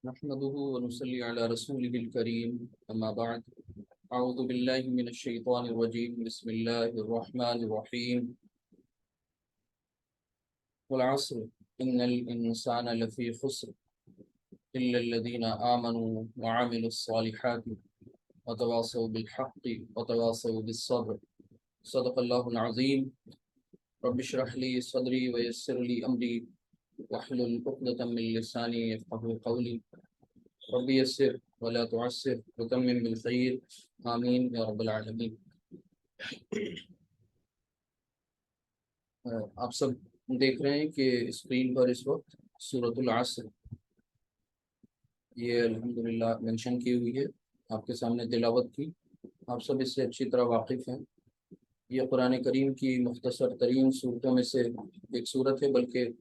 نحمده ونصلي على رسوله الكريم أما بعد أعوذ بالله من الشيطان الرجيم بسم الله الرحمن الرحيم والعصر إن الإنسان لفي خسر إلا الذين آمنوا وعملوا الصالحات وتواصوا بالحق وتواصوا بالصبر صدق الله العظيم رب اشرح لي صدري ويسر لي أمري واحلل عقدة من لساني يفقهوا قولي رب يسر ولا تعسر وتمم بالخير آمین یا رب العالمین۔ آپ سب دیکھ رہے ہیں کہ اسکرین پر اس وقت سورۃ العصر یہ الحمدللہ مینشن کی ہوئی ہے، آپ کے سامنے تلاوت کی، آپ سب اس سے اچھی طرح واقف ہیں۔ یہ قرآن کریم کی مختصر ترین صورتوں میں سے ایک صورت ہے، بلکہ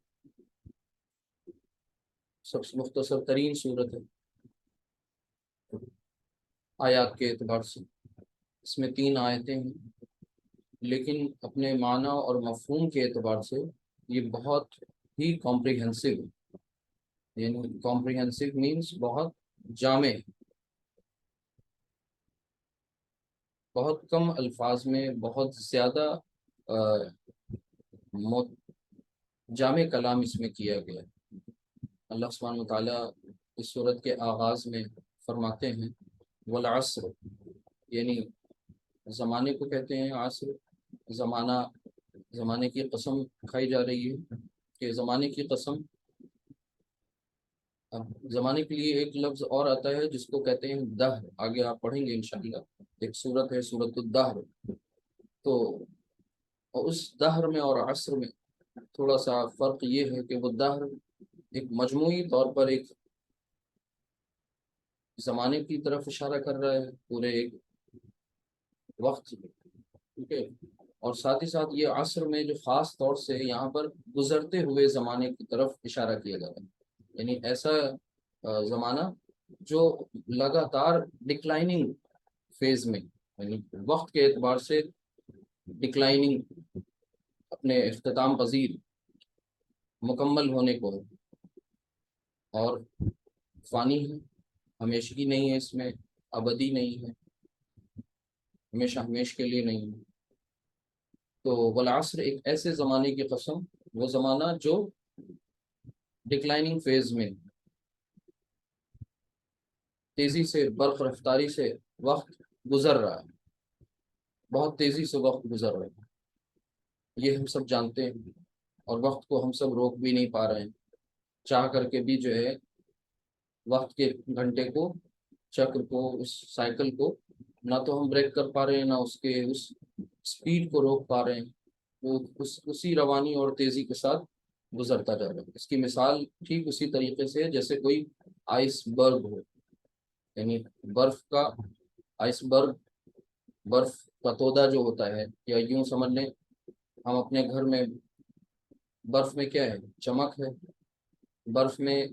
سب سے مختصر ترین صورت ہے آیات کے اعتبار سے۔ اس میں 3 آیتیں ہیں، لیکن اپنے معنی اور مفہوم کے اعتبار سے یہ بہت ہی کمپریہنسو ہے، یعنی کمپریہنسو مینس بہت جامع، بہت کم الفاظ میں بہت زیادہ جامع کلام اس میں کیا گیا ہے۔ اللہ سبحانہ و تعالیٰ اس سورت کے آغاز میں فرماتے ہیں والعصر، یعنی زمانے کو کہتے ہیں عصر، زمانے کی قسم کھائی جا رہی ہے کہ زمانے کی قسم۔ اب زمانے کے لیے ایک لفظ اور آتا ہے جس کو کہتے ہیں دہر، آگے آپ پڑھیں گے انشاءاللہ، ایک صورت ہے سورۃ الدہر۔ تو اس دہر میں اور عصر میں تھوڑا سا فرق یہ ہے کہ وہ دہر ایک مجموعی طور پر ایک زمانے کی طرف اشارہ کر رہا ہے، پورے ایک وقت، ٹھیک ہے، اور ساتھ ہی ساتھ یہ عصر میں جو خاص طور سے یہاں پر گزرتے ہوئے زمانے کی طرف اشارہ کیا جا رہا ہے، یعنی ایسا زمانہ جو لگاتار ڈکلائننگ فیز میں، یعنی وقت کے اعتبار سے ڈکلائننگ، اپنے اختتام پذیر، مکمل ہونے کو ہے، اور فانی ہے، ہمیشگی نہیں ہے، اس میں ابدی نہیں ہے، ہمیشہ ہمیش کے لیے نہیں ہے۔ تو والعصر ایک ایسے زمانے کی قسم، وہ زمانہ جو ڈکلائننگ فیز میں تیزی سے، برق رفتاری سے وقت گزر رہا ہے، بہت تیزی سے وقت گزر رہا ہے، یہ ہم سب جانتے ہیں، اور وقت کو ہم سب روک بھی نہیں پا رہے ہیں، چاہ کر کے بھی جو ہے وقت کے گھنٹے کو، چکر کو، اس سائیکل کو نہ تو ہم بریک کر پا رہے ہیں، نہ اس کے اس سپیڈ کو روک پا رہے ہیں، وہ اسی روانی اور تیزی کے ساتھ گزرتا جا رہا ہے۔ اس کی مثال ٹھیک اسی طریقے سے جیسے کوئی آئس برگ ہو، یعنی برف کا آئس برگ، برف کا تودہ جو ہوتا ہے، یا یوں سمجھ لیں ہم اپنے گھر میں، برف میں کیا ہے؟ چمک ہے، برف میں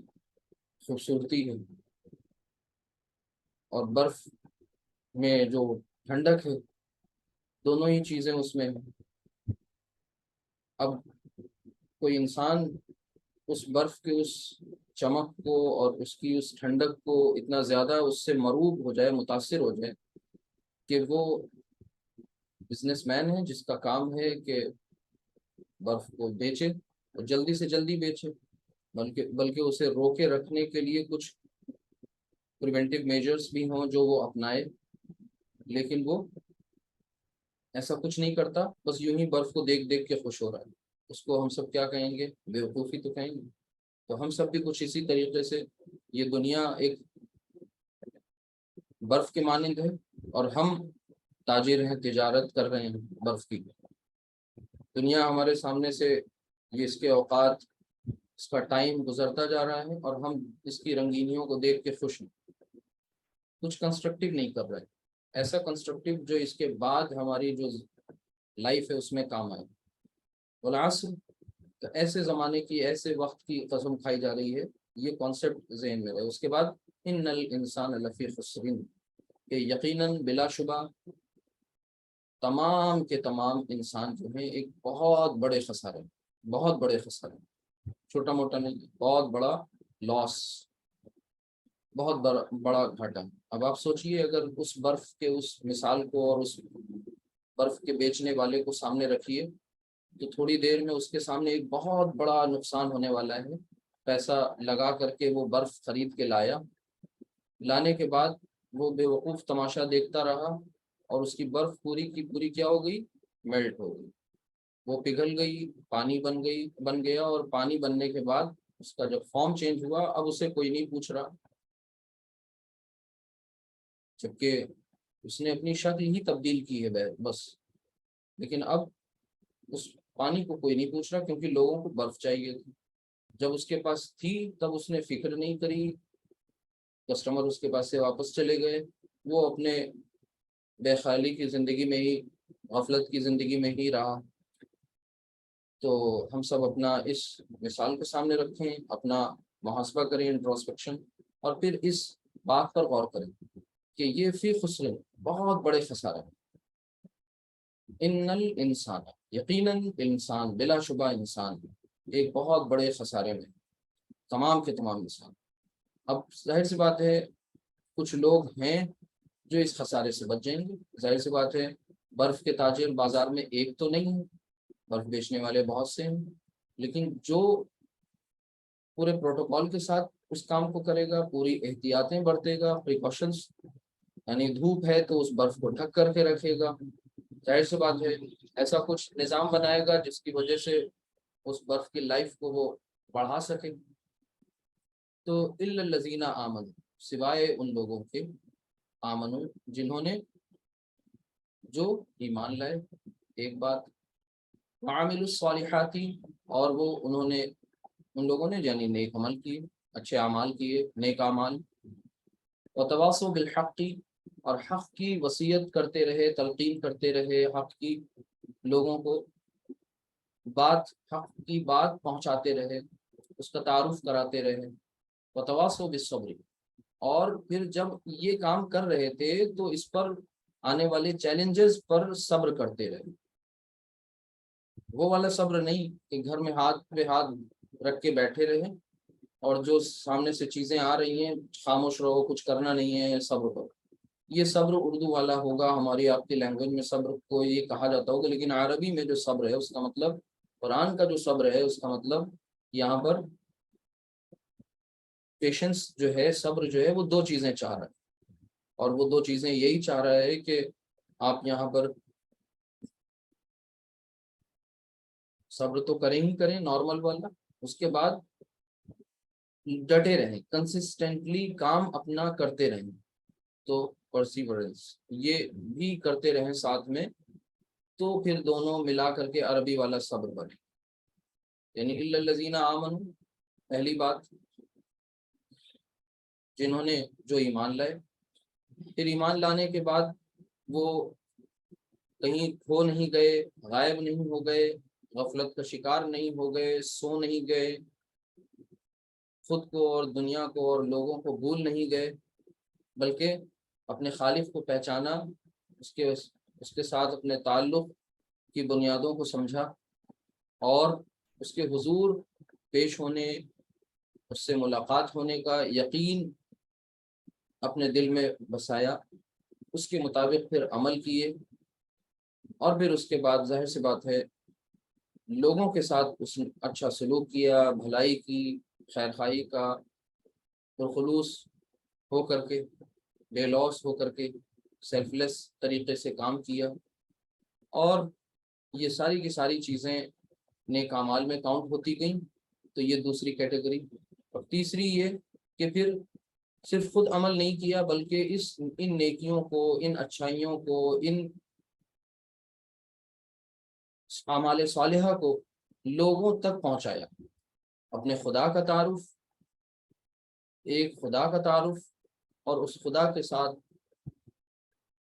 خوبصورتی ہے، اور برف میں جو ٹھنڈک ہے، دونوں ہی چیزیں اس میں ہیں۔ اب کوئی انسان اس برف کے اس چمک کو اور اس کی اس ٹھنڈک کو اتنا زیادہ اس سے مرعوب ہو جائے، متاثر ہو جائے، کہ وہ بزنس مین ہے جس کا کام ہے کہ برف کو بیچے، اور جلدی سے جلدی بیچے، بلکہ اسے روکے رکھنے کے لیے کچھ پریونٹیو میجرز بھی ہوں جو وہ اپنائے، لیکن وہ ایسا کچھ نہیں کرتا، بس یوں ہی برف کو دیکھ دیکھ کے خوش ہو رہا ہے۔ اس کو ہم سب کیا کہیں گے؟ بیوقوفی تو کہیں گے۔ تو ہم سب بھی کچھ اسی طریقے سے، یہ دنیا ایک برف کے مانند ہے، اور ہم تاجر ہیں، تجارت کر رہے ہیں برف کی۔ دنیا ہمارے سامنے سے، یہ اس کے اوقات، اس کا ٹائم گزرتا جا رہا ہے، اور ہم اس کی رنگینیوں کو دیکھ کے خوش ہیں، کچھ کنسٹرکٹیو نہیں کر رہے، ایسا کنسٹرکٹیو جو اس کے بعد ہماری جو لائف ہے اس میں کام آئے۔ والعصر، تو ایسے زمانے کی، ایسے وقت کی قسم کھائی جا رہی ہے، یہ کانسیپٹ ذہن میں رہے۔ اس کے بعد ان الانسان لفی خسر، کہ یقیناً بلا شبہ تمام کے تمام انسان جو ہیں ایک بہت بڑے خسارے، بہت بڑے خسارے، چھوٹا موٹا نہیں، بہت بڑا لاس، بہت بڑا گھاٹا۔ اب آپ سوچئے اگر اس برف کے اس مثال کو اور اس برف کے بیچنے والے کو سامنے رکھیے تو تھوڑی دیر میں اس کے سامنے ایک بہت بڑا نقصان ہونے والا ہے۔ پیسہ لگا کر کے وہ برف خرید کے لایا، لانے کے بعد وہ بے وقوف تماشا دیکھتا رہا اور اس کی برف پوری کی پوری کیا ہو گئی؟ میلٹ ہو گئی، وہ پگھل گئی، پانی بن گیا، اور پانی بننے کے بعد اس کا جب فارم چینج ہوا اب اسے کوئی نہیں پوچھ رہا، جبکہ اس نے اپنی شکل ہی تبدیل کی ہے بس۔ لیکن اب اس پانی کو کوئی نہیں پوچھ رہا کیونکہ لوگوں کو برف چاہیے تھی۔ جب اس کے پاس تھی تب اس نے فکر نہیں کری، کسٹمر اس کے پاس سے واپس چلے گئے، وہ اپنے بے خیالی کی زندگی میں ہی، غفلت کی زندگی میں ہی رہا۔ تو ہم سب اپنا اس مثال کو سامنے رکھیں، اپنا محاسبہ کریں، انٹروسپیکشن، اور پھر اس بات پر غور کریں کہ یہ فی خسرن بہت بڑے خسارے ہیں۔ ان الانسان، یقیناً انسان، بلا شبہ انسان ایک بہت بڑے خسارے میں، تمام کے تمام انسان۔ اب ظاہر سی بات ہے کچھ لوگ ہیں جو اس خسارے سے بچ جائیں گے، ظاہر سی بات ہے برف کے تاجر بازار میں ایک تو نہیں ہے، برف بیچنے والے بہت سے ہیں، لیکن جو پورے پروٹوکول کے ساتھ اس کام کو کرے گا، پوری احتیاطیں برتے گا، پریکاشنس، یعنی دھوپ ہے تو اس برف کو ڈھک کر کے رکھے گا، ظاہر سی بات ہے ایسا کچھ نظام بنائے گا جس کی وجہ سے اس برف کی لائف کو وہ بڑھا سکے۔ تو الا الذین آمنوا، سوائے ان لوگوں کے، آمنو جنہوں نے، جو ایمان لائے، ایک بات، وعملوا الصالحات، اور وہ انہوں نے، ان لوگوں نے یعنی نیک عمل کیے، اچھے اعمال کیے، نیک اعمال، وتواصوا بالحق، اور حق کی وصیت کرتے رہے، تلقین کرتے رہے، حق کی لوگوں کو حق کی بات پہنچاتے رہے، اس کا تعارف کراتے رہے، وتواصوا بالصبر، اور پھر جب یہ کام کر رہے تھے تو اس پر آنے والے چیلنجز پر صبر کرتے رہے۔ وہ والا صبر نہیں کہ گھر میں ہاتھ پہ ہاتھ رکھ کے بیٹھے رہے اور جو سامنے سے چیزیں آ رہی ہیں خاموش رہو، کچھ کرنا نہیں ہے، صبر کرو۔ یہ صبر اردو والا ہوگا، ہماری آپ کی لینگویج میں صبر کو یہ کہا جاتا ہوگا، لیکن عربی میں جو صبر ہے اس کا مطلب، قرآن کا جو صبر ہے اس کا مطلب یہاں پر پیشنس جو ہے، صبر جو ہے، وہ دو چیزیں چاہ رہا ہے، اور وہ دو چیزیں یہی چاہ رہا ہے کہ آپ یہاں پر صبر تو کریں ہی کریں نارمل والا، اس کے بعد ڈٹے رہیں، کنسسٹنٹلی کام اپنا کرتے رہیں، تو پرسیورنس یہ بھی کرتے رہیں ساتھ میں، تو پھر دونوں ملا کر کے عربی والا صبر بنے۔ یعنی الا الذین آمنوا، پہلی بات جنہوں نے، جو ایمان لائے، پھر ایمان لانے کے بعد وہ کہیں کھو نہیں گئے، غائب نہیں ہو گئے، غفلت کا شکار نہیں ہو گئے، سو نہیں گئے، خود کو اور دنیا کو اور لوگوں کو بھول نہیں گئے، بلکہ اپنے خالق کو پہچانا، اس کے ساتھ اپنے تعلق کی بنیادوں کو سمجھا، اور اس کے حضور پیش ہونے، اس سے ملاقات ہونے کا یقین اپنے دل میں بسایا، اس کے مطابق پھر عمل کیے، اور پھر اس کے بعد ظاہر سی بات ہے لوگوں کے ساتھ اس نے اچھا سلوک کیا، بھلائی کی، خیر خواہی کا، پرخلوص ہو کر کے، بے لوس ہو کر کے، سیلف لیس طریقے سے کام کیا، اور یہ ساری کی ساری چیزیں نیک اعمال میں کاؤنٹ ہوتی گئیں۔ تو یہ دوسری کیٹیگری۔ اور تیسری یہ کہ پھر صرف خود عمل نہیں کیا بلکہ ان نیکیوں کو، ان اچھائیوں کو، ان اعمال صالحہ کو لوگوں تک پہنچایا، اپنے خدا کا تعارف، ایک خدا کا تعارف، اور اس خدا کے ساتھ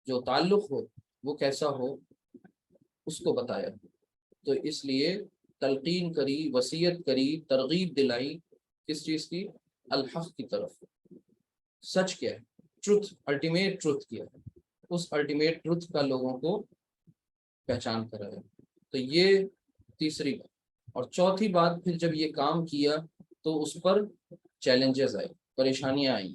جو تعلق ہو وہ کیسا ہو اس کو بتایا۔ تو اس لیے تلقین کری، وصیت کری، ترغیب دلائی، کس چیز کی؟ الحق کی طرف۔ سچ کیا ہے؟ ٹروتھ، الٹیمیٹ ٹروتھ کیا ہے؟ اس الٹیمیٹ ٹروتھ کا لوگوں کو پہچان کرایا۔ تو یہ تیسری بات۔ اور چوتھی بات، پھر جب یہ کام کیا تو اس پر چیلنجز آئے، پریشانیاں آئیں،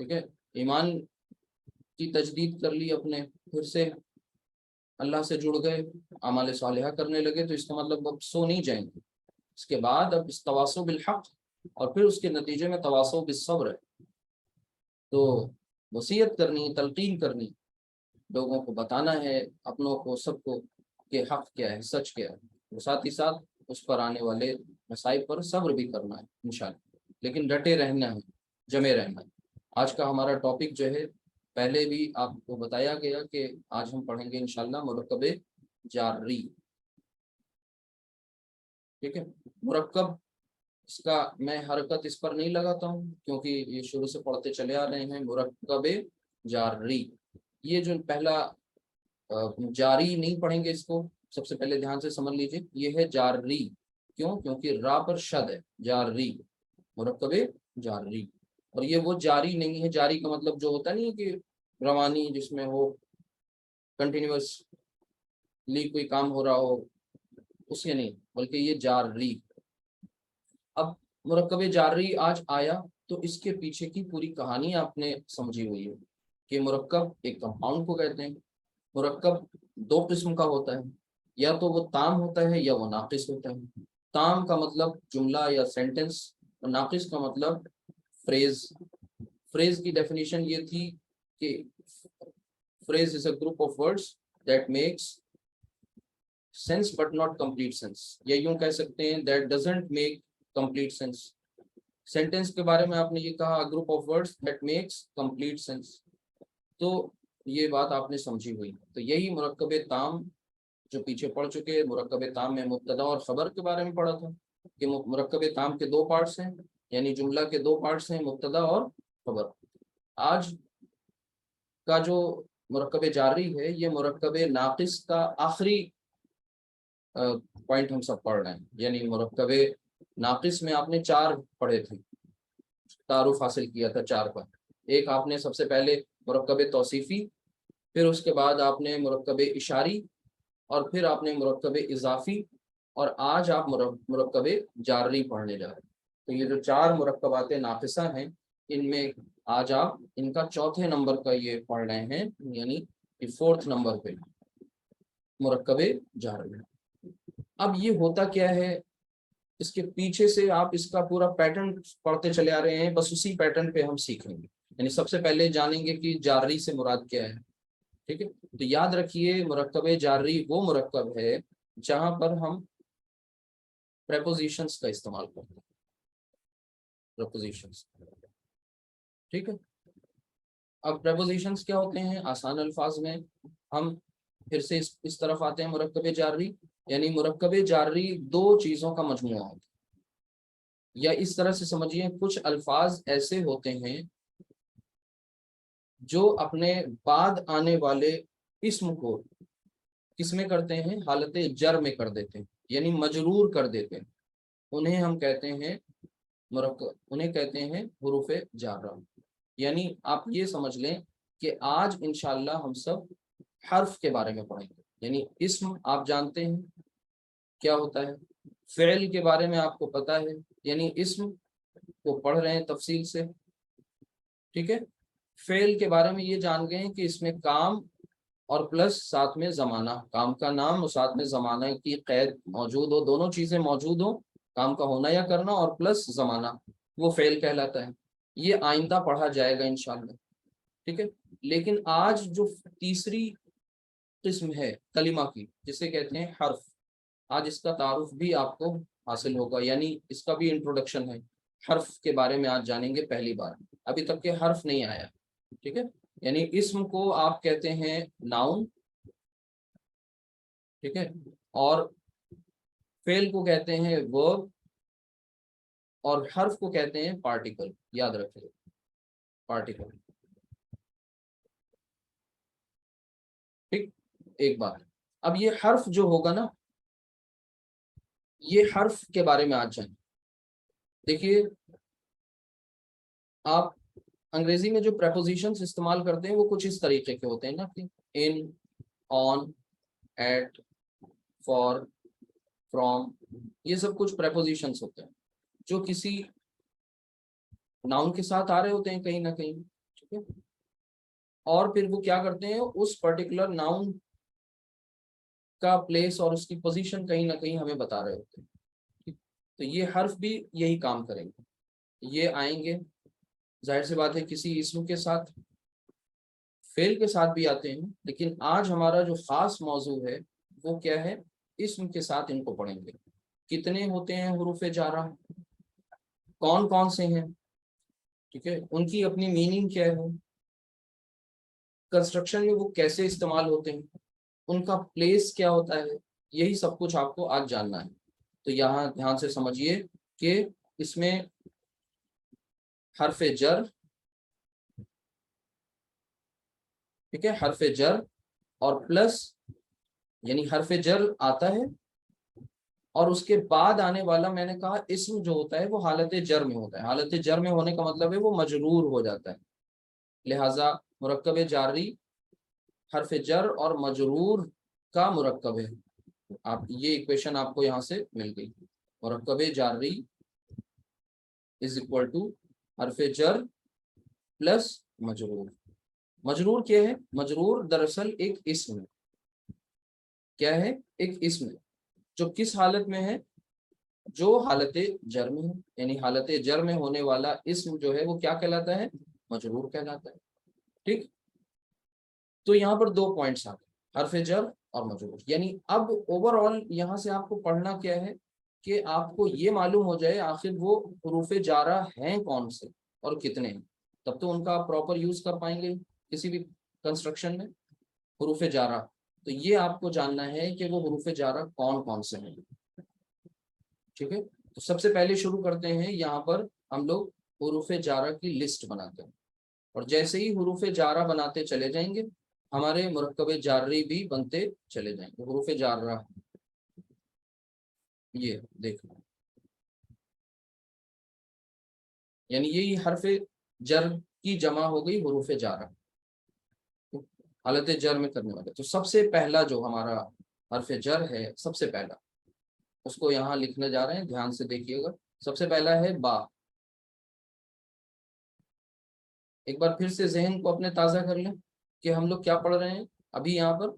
ٹھیک ہے، ایمان کی تجدید کر لی اپنے، پھر سے اللہ سے جڑ گئے، اعمال صالحہ کرنے لگے، تو اس کا مطلب اب سو نہیں جائیں گے، اس کے بعد اب اس تواصو بالحق اور پھر اس کے نتیجے میں تواصو بالصبر ہے۔ تو وصیت کرنی، تلقین کرنی، لوگوں کو بتانا ہے، اپنوں کو، سب کو، کہ حق کیا ہے، سچ کیا ہے، اور ساتھ ہی ساتھ اس پر آنے والے مسائل پر صبر بھی کرنا ہے انشاءاللہ، لیکن ڈٹے رہنا ہے، جمے رہنا ہے۔ آج کا ہمارا ٹاپک جو ہے، پہلے بھی آپ کو بتایا گیا کہ آج ہم پڑھیں گے انشاءاللہ مرکب جاری، ٹھیک ہے۔ مرکب، اس کا میں حرکت اس پر نہیں لگاتا ہوں کیونکہ یہ شروع سے پڑھتے چلے آ رہے ہیں۔ مرکب جاری، یہ جو پہلا جاری نہیں پڑھیں گے، اس کو سب سے پہلے دھیان سے سمجھ لیجئے، یہ ہے جاری، کیوں؟ کیونکہ را پر شد ہے، جاری، مرکب جاری، اور یہ وہ جاری نہیں ہے، جاری کا مطلب جو ہوتا نہیں ہے کہ روانی، جس میں ہو کنٹینیوسلی کوئی کام ہو رہا ہو، اس کے نہیں، بلکہ یہ جاری۔ اب مرکب جاری آج آیا تو اس کے پیچھے کی پوری کہانی آپ نے سمجھی ہوئی ہے کہ مرکب ایک کمپاؤنڈ کو کہتے ہیں۔ مرکب دو قسم کا ہوتا ہے، یا تو وہ تام ہوتا ہے یا وہ ناقص ہوتا ہے۔ تام کا مطلب جملہ یا سینٹنس، اور ناقص کا مطلب فریز۔ فریز کی ڈیفینیشن یہ تھی کہ phrase is a group of words that makes sense but not complete sense، یا یوں کہہ سکتے ہیں that doesn't make complete sense۔ Sentence کے بارے میں آپ نے یہ کہا group of words that makes complete sense، تو یہ بات آپ نے سمجھی ہوئی۔ تو یہی مرکب تام جو پیچھے پڑھ چکے، مرکب تام میں مبتدا اور خبر کے بارے میں پڑھا تھا کہ مرکب تام کے دو پارٹس ہیں، یعنی جملہ کے دو پارٹس ہیں، مبتدا اور خبر۔ آج کا جو مرکب جاری ہے، یہ مرکب ناقص کا آخری پوائنٹ ہم سب پڑھ رہے ہیں۔ یعنی مرکب ناقص میں آپ نے چار پڑھے تھے، تعارف حاصل کیا تھا چار پر۔ ایک آپ نے سب سے پہلے مرکب توصیفی، پھر اس کے بعد آپ نے مرکب اشاری، اور پھر آپ نے مرکب اضافی، اور آج آپ مرکب جاری پڑھنے جا رہے ہیں۔ تو یہ جو چار مرکبات ناقصہ ہیں، ان میں آج آپ ان کا چوتھے نمبر کا یہ پڑھ رہے ہیں، یعنی فورتھ نمبر پہ مرکب جاری۔ اب یہ ہوتا کیا ہے، اس کے پیچھے سے آپ اس کا پورا پیٹرن پڑھتے چلے آ رہے ہیں، بس اسی پیٹرن پہ ہم سیکھیں گے۔ یعنی سب سے پہلے جانیں گے کہ جاری سے مراد کیا ہے، ٹھیک ہے۔ تو یاد رکھیے، مرکب جاری وہ مرکب ہے جہاں پر ہم پریپوزیشنز کا استعمال کرتے ہیں، پریپوزیشنز، ٹھیک ہے۔ اب پریپوزیشنز کیا ہوتے ہیں؟ آسان الفاظ میں ہم پھر سے اس طرف آتے ہیں۔ مرکب جاری یعنی مرکب جاری دو چیزوں کا مجموعہ ہوتا ہے، یا اس طرح سے سمجھیے، کچھ الفاظ ایسے ہوتے ہیں جو اپنے بعد آنے والے اسم کو کس میں کرتے ہیں؟ حالت جر میں کر دیتے ہیں، یعنی مجرور کر دیتے ہیں، انہیں ہم کہتے ہیں انہیں کہتے ہیں حروف جارہ۔ یعنی آپ یہ سمجھ لیں کہ آج انشاءاللہ ہم سب حرف کے بارے میں پڑھیں گے۔ یعنی اسم آپ جانتے ہیں کیا ہوتا ہے، فعل کے بارے میں آپ کو پتہ ہے، یعنی اسم کو پڑھ رہے ہیں تفصیل سے، ٹھیک ہے۔ فعل کے بارے میں یہ جان گئے ہیں کہ اس میں کام اور پلس ساتھ میں زمانہ، کام کا نام اور ساتھ میں زمانہ کی قید موجود ہو، دونوں چیزیں موجود ہوں، کام کا ہونا یا کرنا اور پلس زمانہ، وہ فعل کہلاتا ہے۔ یہ آئندہ پڑھا جائے گا انشاءاللہ، ٹھیک ہے۔ لیکن آج جو تیسری قسم ہے کلمہ کی، جسے کہتے ہیں حرف، آج اس کا تعارف بھی آپ کو حاصل ہوگا، یعنی اس کا بھی انٹروڈکشن ہے۔ حرف کے بارے میں آج جانیں گے پہلی بار، ابھی تک کہ حرف نہیں آیا، ٹھیک ہے۔ یعنی اسم کو آپ کہتے ہیں ناؤن، ٹھیک ہے، اور فعل کو کہتے ہیں ورب، اور حرف کو کہتے ہیں پارٹیکل۔ یاد رکھیں، پارٹیکل، ٹھیک۔ ایک بات، اب یہ حرف جو ہوگا نا، یہ حرف کے بارے میں آج جانیں۔ دیکھیے، آپ انگریزی میں جو پریپوزیشنز استعمال کرتے ہیں وہ کچھ اس طریقے کے ہوتے ہیں نا، کہ ان، آن، ایٹ، فار، فرام، یہ سب کچھ پریپوزیشنز ہوتے ہیں جو کسی ناؤن کے ساتھ آ رہے ہوتے ہیں کہیں نہ کہیں، ٹھیک ہے، اور پھر وہ کیا کرتے ہیں، اس پرٹیکولر ناؤن کا پلیس اور اس کی پوزیشن کہیں نہ کہیں ہمیں بتا رہے ہوتے ہیں. تو یہ حرف بھی یہی کام کریں گے، یہ آئیں گے، ظاہر سی بات ہے کسی اسم کے ساتھ، فعل کے ساتھ بھی آتے ہیں، لیکن آج ہمارا جو خاص موضوع ہے وہ کیا ہے، اسم کے ساتھ ان کو پڑھیں گے. کتنے ہوتے ہیں حروف جارہ، کون کون سے ہیں، ٹھیک ہے، ان کی اپنی میننگ کیا ہے، کنسٹرکشن میں وہ کیسے استعمال ہوتے ہیں، ان کا پلیس کیا ہوتا ہے، یہی سب کچھ آپ کو آج جاننا ہے. تو یہاں دھیان سے سمجھیے کہ اس میں حرف جر، ٹھیک ہے، حرف جر اور پلس، یعنی حرف جر آتا ہے اور اس کے بعد آنے والا، میں نے کہا اسم جو ہوتا ہے وہ حالت جر میں ہوتا ہے. حالت جر میں ہونے کا مطلب ہے وہ مجرور ہو جاتا ہے، لہٰذا مرکب جاری حرف جر اور مجرور کا مرکب ہے. آپ یہ ایکویشن آپ کو یہاں سے مل گئی، مرکب جاری از اکول ٹو حرف جر پلس مجرور. مجرور کیا ہے، مجرور دراصل ایک اسم ہے. کیا ہے، ایک اسم ہے جو کس حالت میں ہے، جو حالت جر میں ہے، یعنی حالت جر میں ہونے والا اسم جو ہے وہ کیا کہلاتا ہے، مجرور کہلاتا ہے. ٹھیک، تو یہاں پر دو پوائنٹس آ گئے، حرف جر اور مجرور. یعنی اب اوور آل یہاں سے آپ کو پڑھنا کیا ہے کہ آپ کو یہ معلوم ہو جائے آخر وہ حروف جارہ ہیں کون سے اور کتنے ہیں، تب تو ان کا آپ پراپر یوز کر پائیں گے کسی بھی کنسٹرکشن میں. حروف جارہ، تو یہ آپ کو جاننا ہے کہ وہ حروف جارہ کون کون سے ہیں. ٹھیک ہے، تو سب سے پہلے شروع کرتے ہیں، یہاں پر ہم لوگ حروف جارہ کی لسٹ بناتے ہیں، اور جیسے ہی حروف جارہ بناتے چلے جائیں گے ہمارے مرکب جاری بھی بنتے چلے جائیں گے. حروف جارہ یہ دیکھنا، یعنی یہی حرف جر کی جمع ہو گئی حروف جارہ، حالت جر میں کرنے والے. تو سب سے پہلا جو ہمارا حرف جر ہے، سب سے پہلا اس کو یہاں لکھنے جا رہے ہیں، دھیان سے دیکھیے گا. سب سے پہلا ہے با. ایک بار پھر سے ذہن کو اپنے تازہ کر لیں کہ ہم لوگ کیا پڑھ رہے ہیں ابھی یہاں پر.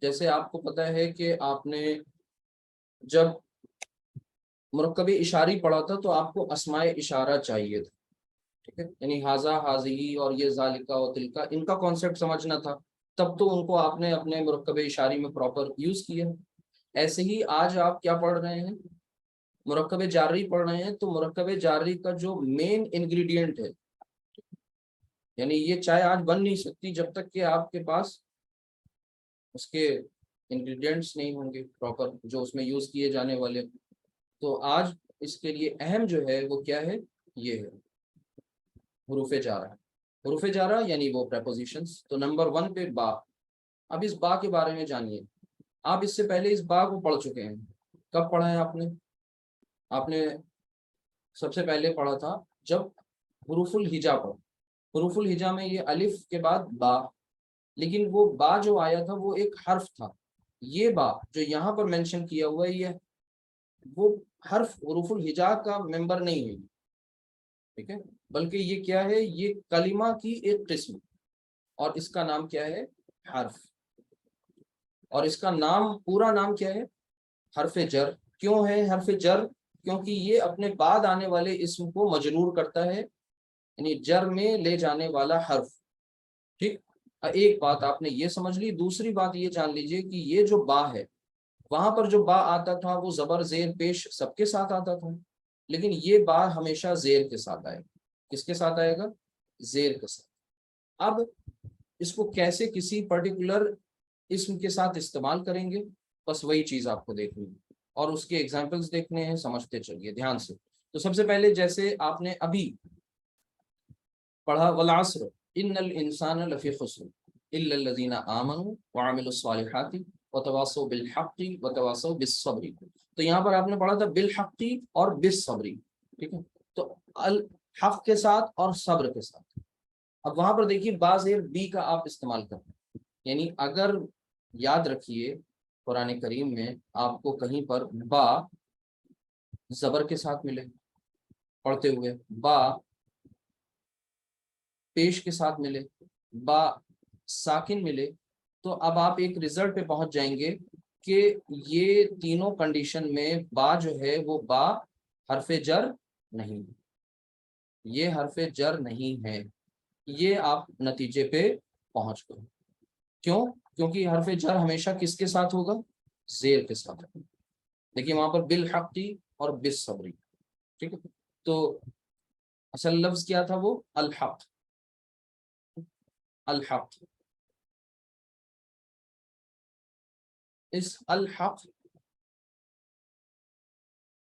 جیسے آپ کو پتا ہے کہ آپ نے جب مرکب اشاری پڑھا تھا تو آپ کو اسماء اشارہ چاہیے تھا، ٹھیک ہے، یعنی حاضہ، حاضی اور یہ ذالکہ و تلکہ، ان کا کانسیپٹ سمجھنا تھا، تب تو ان کو آپ نے اپنے مرکب اشاری میں پراپر یوز کیا. ایسے ہی آج آپ کیا پڑھ رہے ہیں، مرکب جاری پڑھ رہے ہیں، تو مرکب جاری کا جو مین انگریڈینٹ ہے، یعنی یہ چائے آج بن نہیں سکتی جب تک کہ آپ کے پاس اس کے انگریڈینٹس نہیں ہوں گے پراپر جو اس میں یوز کیے جانے والے. تو آج اس کے لیے اہم جو ہے وہ کیا ہے، یہ ہے حروف جارہ. حروف جارہ یعنی وہ پریپوزیشنز. تو نمبر 1 پہ با. اب اس با کے بارے میں جانیے. آپ اس سے پہلے اس با کو پڑھ چکے ہیں. کب پڑھا ہے آپ نے؟ آپ نے سب سے پہلے پڑھا تھا جب حروف الہجا پڑھا. حروف الہجا میں یہ الف کے بعد با، لیکن وہ با جو آیا تھا وہ ایک حرف تھا. یہ با جو یہاں پر مینشن کیا ہوا ہے یہ وہ حرف حروف الہجا کا ممبر نہیں ہے، ٹھیک ہے، بلکہ یہ کیا ہے، یہ کلمہ کی ایک قسم، اور اس کا نام کیا ہے، حرف. اور اس کا نام، پورا نام کیا ہے، حرف جر. کیوں ہے حرف جر؟ کیونکہ یہ اپنے بعد آنے والے اسم کو مجرور کرتا ہے، یعنی جر میں لے جانے والا حرف. ٹھیک، ایک بات آپ نے یہ سمجھ لی. دوسری بات یہ جان لیجئے کہ یہ جو با ہے، وہاں پر جو با آتا تھا وہ زبر زیر پیش سب کے ساتھ آتا تھا، لیکن یہ با ہمیشہ زیر کے ساتھ آئے گا. کس کے ساتھ آئے گا؟ زیر کے ساتھ. اب اس کو کیسے کسی پرٹیکولر اسم کے ساتھ استعمال کریں گے، بس وہی چیز آپ کو دیکھنی ہے اور اس کے ایگزامپلس دیکھنے ہیں. سمجھتے چلیے دھیان سے. تو سب سے پہلے جیسے آپ نے ابھی پڑھا والعصر ان الانسان لفی خسر الا الذین آمنوا وعملوا الصالحات وتواصوا بالحق وتواصوا بالصبر. تو یہاں پر آپ نے پڑھا تھا بالحق اور بالصبر، ٹھیک ہے، تو الحق کے ساتھ اور صبر کے ساتھ. اب وہاں پر دیکھیے با زیر بی کا آپ استعمال کریں، یعنی اگر یاد رکھیے قرآن کریم میں آپ کو کہیں پر با زبر کے ساتھ ملے پڑھتے ہوئے، با پیش کے ساتھ ملے، با ساکن ملے، تو اب آپ ایک رزلٹ پہ پہنچ جائیں گے کہ یہ تینوں کنڈیشن میں با جو ہے وہ با حرف جر نہیں، یہ حرف جر نہیں ہے، یہ آپ نتیجے پہ پہنچ گئے۔ کیوں؟ کیونکہ حرف جر ہمیشہ کس کے ساتھ ہوگا؟ زیر کے ساتھ۔ دیکھیے وہاں پر بالحقی اور بالصبری، ٹھیک ہے، تو اصل لفظ کیا تھا؟ وہ الحق، الحق، اس الحق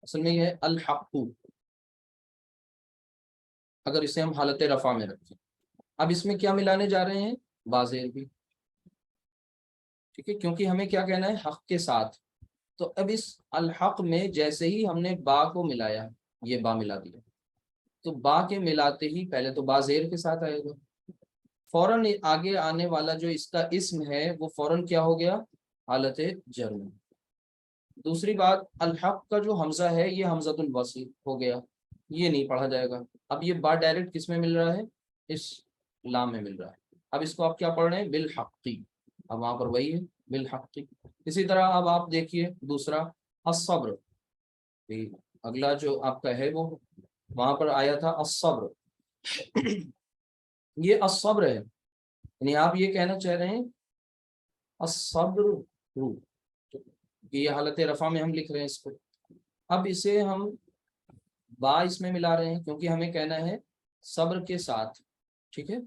اصل میں یہ ہے الحق، اگر اسے ہم حالت رفع میں رکھیں۔ اب اس میں کیا ملانے جا رہے ہیں؟ بازیر بھی، ٹھیک ہے، کیونکہ ہمیں کیا کہنا ہے؟ حق کے ساتھ۔ تو اب اس الحق میں جیسے ہی ہم نے با کو ملایا، یہ با ملا دیا، تو با کے ملاتے ہی پہلے تو با زیر کے ساتھ آئے گا، فوراً آگے آنے والا جو اس کا اسم ہے وہ فوراً کیا ہو گیا؟ حالت جر میں۔ دوسری بات، الحق کا جو حمزہ ہے یہ حمزۃ الوصل ہو گیا، یہ نہیں پڑھا جائے گا۔ اب یہ با ڈائریکٹ کس میں مل رہا ہے؟ اس لام میں مل رہا ہے۔ اب اس کو آپ کیا پڑھ رہے ہیں؟ بالحقی، اب وہاں پر وہی ہے بالحقی۔ اسی طرح اب آپ دیکھیے دوسرا الصبر، اگلا جو آپ کا ہے وہ وہاں پر آیا تھا الصبر، یہ الصبر ہے، یعنی آپ یہ کہنا چاہ رہے ہیں الصبر، یہ حالت رفع میں ہم لکھ رہے ہیں اس کو۔ اب اسے ہم با اس میں ملا رہے ہیں کیونکہ ہمیں کہنا ہے صبر کے ساتھ، ٹھیک ہے،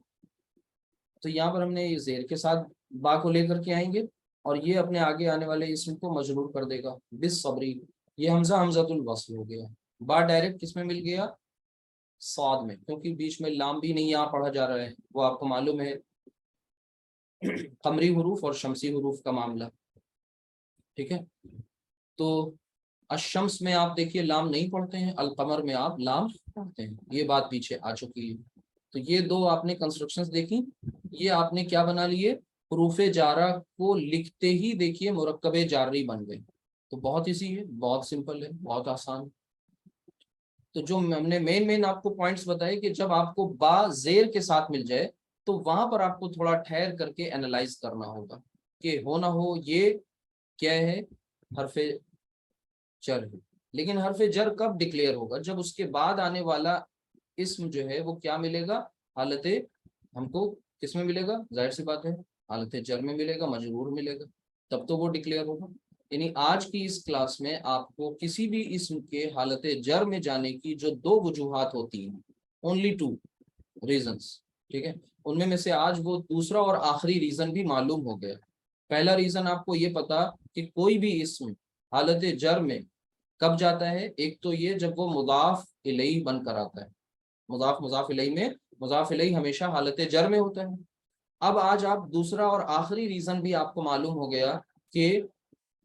تو یہاں پر ہم نے یہ زیر کے ساتھ با کو لے کر کے آئیں گے اور یہ اپنے آگے آنے والے اسم کو مجرور کر دے گا بالصبری، یہ حمزہ حمزۃ الوصل ہو گیا۔ با ڈائریکٹ کس میں مل گیا؟ صاد میں، کیونکہ بیچ میں لام بھی نہیں یہاں پڑھا جا رہا ہے، وہ آپ کو معلوم ہے قمری حروف اور شمسی حروف کا معاملہ، ٹھیک ہے۔ تو الشمس میں آپ دیکھیے لام نہیں پڑھتے ہیں، القمر میں آپ لام پڑھتے ہیں، یہ بات پیچھے آ چکی ہے۔ تو یہ دو آپ نے کنسٹرکشنز دیکھی، یہ آپ نے کیا بنا لیے؟ حروف جارہ کو لکھتے ہی دیکھیے مرکب جاری بن گئے۔ تو بہت ایزی ہے، بہت سمپل ہے، بہت آسان۔ تو جو ہم نے مین آپ کو پوائنٹس بتائے کہ جب آپ کو با زیر کے ساتھ مل جائے تو وہاں پر آپ کو تھوڑا ٹھہر کر کے انالائز کرنا ہوگا کہ ہو نہ ہو یہ کیا ہے؟ حرف جر ہے، لیکن حرف جر کب ڈکلیئر ہوگا؟ جب اس کے بعد آنے والا اسم جو ہے وہ کیا ملے گا؟ حالت، ہم کو کس میں ملے گا؟ ظاہر سی بات ہے حالت جر میں ملے گا، مجرور ملے گا، تب تو وہ ڈکلیئر ہوگا۔ یعنی آج کی اس کلاس میں آپ کو کسی بھی اسم کے حالت جر میں جانے کی جو دو وجوہات ہوتی ہیں، اونلی ٹو ریزنس، ٹھیک ہے، ان میں سے آج وہ دوسرا اور آخری ریزن بھی معلوم ہو گیا۔ پہلا ریزن آپ کو یہ پتا کہ کوئی بھی اسم حالت جر میں کب جاتا ہے؟ ایک تو یہ جب وہ مضاف الیہ بن کر آتا ہے، مضاف الیہ میں مضاف الیہ ہمیشہ حالت جر میں ہوتا ہے۔ اب آج آپ دوسرا اور آخری ریزن بھی آپ کو معلوم ہو گیا کہ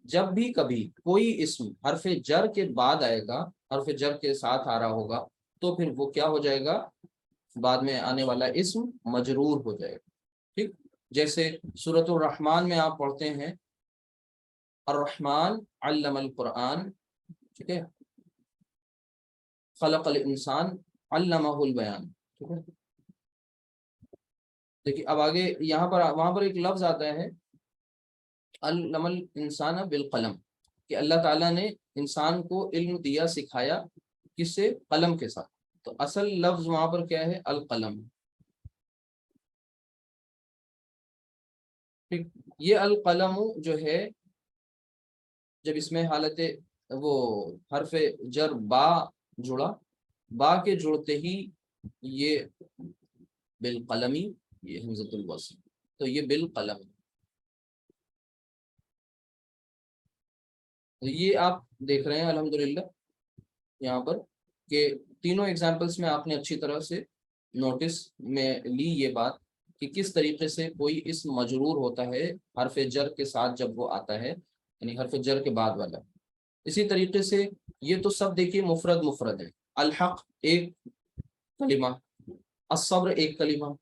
جب بھی کبھی کوئی اسم حرف جر کے بعد آئے گا، حرف جر کے ساتھ آ رہا ہوگا، تو پھر وہ کیا ہو جائے گا؟ بعد میں آنے والا اسم مجرور ہو جائے گا، ٹھیک۔ جیسے سورۃ الرحمن میں آپ پڑھتے ہیں الرحمن علم القرآن، ٹھیک ہے، خلق الانسان علمہ البیان، ٹھیک ہے۔ دیکھیے اب آگے یہاں پر وہاں پر ایک لفظ آتا ہے علم الانسان بالقلم، کہ اللہ تعالیٰ نے انسان کو علم دیا، سکھایا، کس سے؟ قلم کے ساتھ۔ تو اصل لفظ وہاں پر کیا ہے؟ القلم، ٹھیک۔ یہ القلم جو ہے جب اس میں حالت وہ حرف جر با جڑا، با کے جڑتے ہی یہ بالقلمی، یہ حمزۃ الوصل، تو یہ بالقلم، یہ آپ دیکھ رہے ہیں الحمدللہ یہاں پر کہ تینوں ایگزامپلس میں آپ نے اچھی طرح سے نوٹس میں لی یہ بات کہ کس طریقے سے کوئی اسم مجرور ہوتا ہے حرف جر کے ساتھ جب وہ آتا ہے، یعنی حرف جر کے بعد والا۔ اسی طریقے سے یہ تو سب دیکھیے مفرد مفرد ہے، الحق ایک کلمہ، الصبر ایک کلمہ،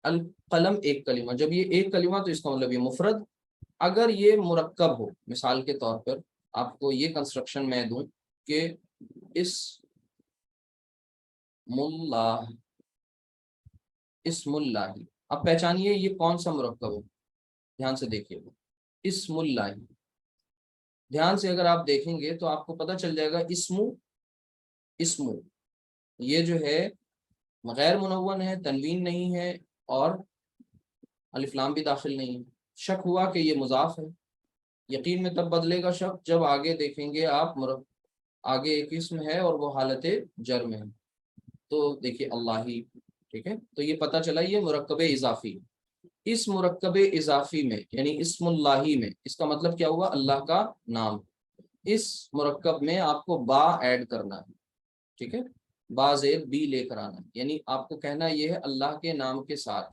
القلم ایک کلمہ۔ جب یہ ایک کلمہ تو اس کا مطلب یہ مفرد۔ اگر یہ مرکب ہو، مثال کے طور پر آپ کو یہ کنسٹرکشن میں دوں کہ اس اللہ، اسم اللہ، اب پہچانیے یہ کون سا مرکب ہے، دھیان سے دیکھیے اسم اللہ، دھیان سے اگر آپ دیکھیں گے تو آپ کو پتہ چل جائے گا اسم یہ جو ہے غیر منون ہے، تنوین نہیں ہے اور الف لام بھی داخل نہیں ہے۔ شک ہوا کہ یہ مضاف ہے، یقین میں تب بدلے گا شک جب آگے دیکھیں گے آپ آگے ایک اسم ہے اور وہ حالت جر میں ہے، تو دیکھیے اللہ ہی، ٹھیک ہے، تو یہ پتہ چلا یہ مرکب اضافی۔ اس مرکب اضافی میں یعنی اسم اللہ میں اس کا مطلب کیا ہوا، اللہ کا نام، اس مرکب میں آپ کو با ایڈ کرنا ہے، ٹھیک ہے، با زیر بی لے کر آنا ہے، یعنی آپ کو کہنا یہ ہے اللہ کے نام کے ساتھ،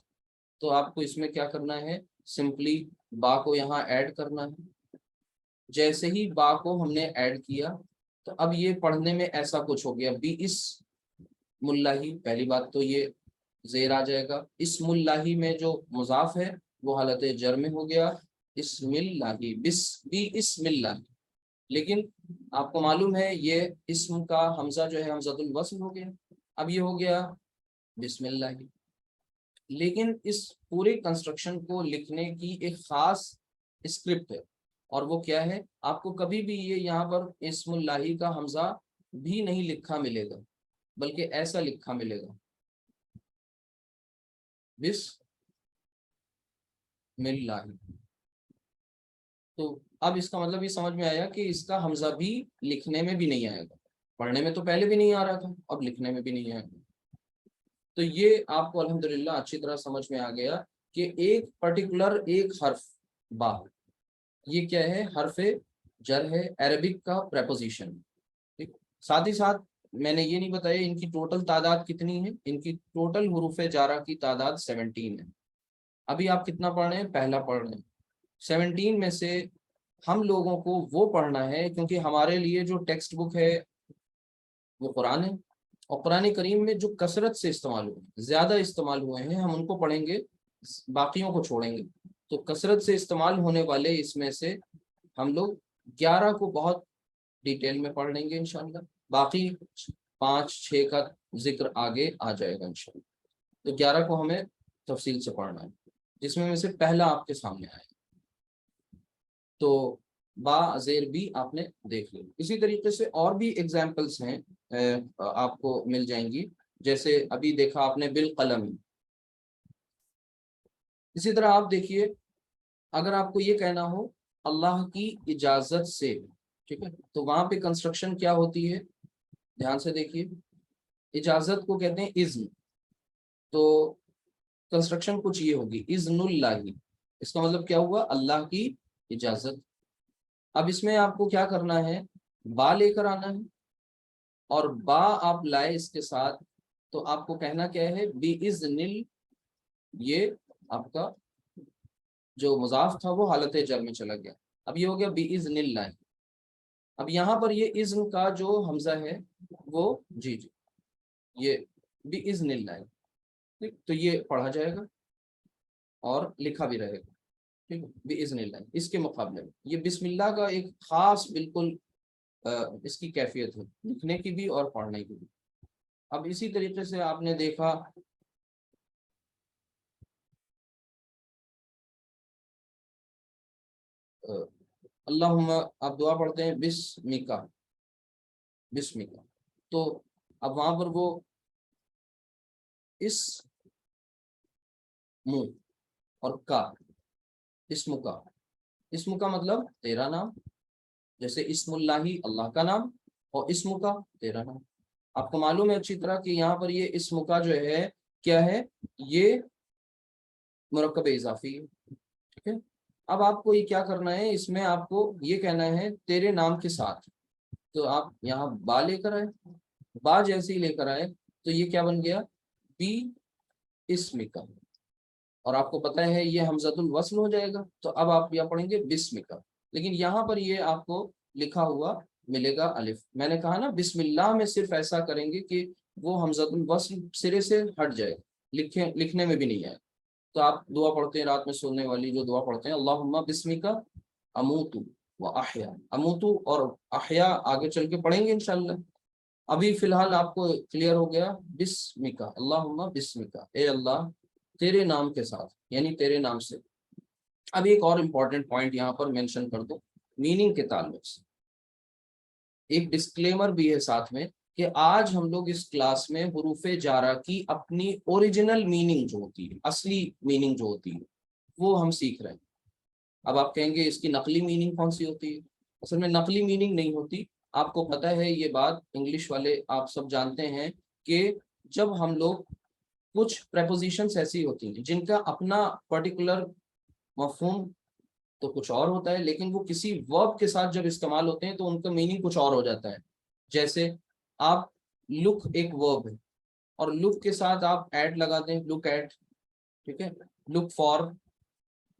تو آپ کو اس میں کیا کرنا ہے، سمپلی با کو یہاں ایڈ کرنا ہے۔ جیسے ہی با کو ہم نے ایڈ کیا تو اب یہ پڑھنے میں ایسا کچھ ہو گیا، بی اس ملہی، پہلی بات تو یہ زیر آ جائے گا، اسم اللہ میں جو مضاف ہے وہ حالت جر میں ہو گیا، اسم اللہ بس بی اسم اللہ، لیکن آپ کو معلوم ہے یہ اسم کا حمزہ جو ہے حمزۃ الوصل ہو گیا، اب یہ ہو گیا بسم اللہ۔ لیکن اس پورے کنسٹرکشن کو لکھنے کی ایک خاص اسکرپٹ ہے، اور وہ کیا ہے، آپ کو کبھی بھی یہ یہاں پر اسم اللہ کا حمزہ بھی نہیں لکھا ملے گا، بلکہ ایسا لکھا ملے گا بسم اللہ۔ تو اب اس کا مطلب یہ سمجھ میں آیا کہ اس کا حمزہ بھی لکھنے میں بھی نہیں آئے گا، پڑھنے میں تو پہلے بھی نہیں آ رہا تھا، اب لکھنے میں بھی نہیں آئے گا۔ تو یہ آپ کو الحمدللہ اچھی طرح سمجھ میں آ گیا کہ ایک پرٹیکولر ایک حرف با، یہ کیا ہے، حرف جر ہے، عربک کا پریپوزیشن، ٹھیک، ساتھ ہی ساتھ میں نے یہ نہیں بتایا ان کی ٹوٹل تعداد کتنی ہے، ان کی ٹوٹل حروف جارہ کی تعداد 17 ہے۔ ابھی آپ کتنا پڑھ رہے ہیں، پہلا پڑھ رہے ہیں، 17 میں سے ہم لوگوں کو وہ پڑھنا ہے، کیونکہ ہمارے لیے جو ٹیکسٹ بک ہے وہ قرآن ہے، اور قرآن کریم میں جو کثرت سے استعمال ہوئے، زیادہ استعمال ہوئے ہیں، ہم ان کو پڑھیں گے، باقیوں کو چھوڑیں گے، تو کثرت سے استعمال ہونے والے اس میں سے ہم لوگ 11 کو بہت ڈیٹیل میں پڑھ لیں گے انشاءاللہ، باقی 5 6 کا ذکر آگے آ جائے گا انشاءاللہ، تو 11 کو ہمیں تفصیل سے پڑھنا ہے، جس میں سے پہلا آپ کے سامنے آئے، تو با زیر بھی آپ نے دیکھ لی۔ اسی طریقے سے اور بھی ایگزامپلس ہیں آپ کو مل جائیں گی، جیسے ابھی دیکھا آپ نے بالقلم، اسی طرح آپ دیکھیے اگر آپ کو یہ کہنا ہو اللہ کی اجازت سے، ٹھیک ہے، تو وہاں پہ کنسٹرکشن کیا ہوتی ہے، دھیان سے دیکھیے، اجازت کو کہتے ہیں اذن، تو کنسٹرکشن کچھ یہ ہوگی، اذن اللہ، اس کا مطلب کیا ہوا، اللہ کی اجازت۔ اب اس میں آپ کو کیا کرنا ہے، با لے کر آنا ہے، اور با آپ لائے اس کے ساتھ تو آپ کو کہنا کیا ہے، بِإِذْنِ یہ آپ کا جو مضاف تھا وہ حالت جر میں چلا گیا، اب یہ ہو گیا بِإِذْنِ اللہ۔ اب یہاں پر یہ اذن کا جو حمزہ ہے وہ جی یہ بِإِذْنِ اللہ، ٹھیک، تو یہ پڑھا جائے گا اور لکھا بھی رہے گا، ٹھیک ہے، بِإِذْنِ اللہ۔ اس کے مقابلے میں یہ بسم اللہ کا ایک خاص بالکل اس کی کیفیت ہے، لکھنے کی بھی اور پڑھنے کی بھی۔ اب اسی طریقے سے آپ نے دیکھا اللہم، آپ دعا پڑھتے ہیں بسمکا، بسمکا، تو اب وہاں پر وہ اس منہ اور کا، اسم کا، اسم کا مطلب تیرا نام، جیسے اسم اللہ اللہ کا نام، اور اسم کا تیرا نام۔ آپ کو معلوم ہے اچھی طرح کہ یہاں پر یہ اسم کا جو ہے کیا ہے، یہ مرکب اضافی ہے، ٹھیک ہے۔ اب آپ کو یہ کیا کرنا ہے، اس میں آپ کو یہ کہنا ہے تیرے نام کے ساتھ، تو آپ یہاں با لے کر آئے، با جیسے ہی لے کر آئے تو یہ کیا بن گیا، بی اسم کا، اور آپ کو پتہ ہے یہ حمزۃ الوصل ہو جائے گا، تو اب آپ یہ پڑھیں گے بسم کا، لیکن یہاں پر یہ آپ کو لکھا ہوا ملے گا الف، میں نے کہا نا بسم اللہ میں صرف ایسا کریں گے کہ وہ حمزۃ الوصل سرے سے ہٹ جائے، لکھنے میں بھی نہیں آئے، تو آپ دعا پڑھتے ہیں رات میں سونے والی جو دعا پڑھتے ہیں، اللہم بسمک اموت و احیا، اموت اور احیا آگے چل کے پڑھیں گے انشاءاللہ، ابھی فی الحال آپ کو کلیئر ہو گیا بسمک، اللہم بسمک، اے اللہ تیرے نام کے ساتھ یعنی تیرے نام سے. اب ایک اور امپورٹنٹ پوائنٹ یہاں پر مینشن کر دو میننگ کے تعلق سے. ایک ڈسکلیمر بھی ہے ساتھ میں کہ آج ہم لوگ اس کلاس میں حروف جارہ کی اپنی اوریجنل میننگ جو ہوتی ہے, اصلی میننگ جو ہوتی ہے, وہ ہم سیکھ رہے ہیں. اب آپ کہیں گے اس کی نقلی میننگ کون سی ہوتی ہے؟ اصل میں نقلی میننگ نہیں ہوتی. آپ کو پتہ ہے یہ بات, انگلش والے آپ سب جانتے ہیں کہ جب ہم لوگ کچھ پریپوزیشنز ایسی ہوتی ہیں جن کا اپنا پرٹیکولر مفہوم تو کچھ اور ہوتا ہے, لیکن وہ کسی ورب کے ساتھ جب استعمال ہوتے ہیں تو ان کا میننگ کچھ اور ہو جاتا ہے. جیسے آپ لک ایک ورب ہے اور لک کے ساتھ آپ ایٹ لگا دیں, لک ایٹ, ٹھیک ہے, لک فار,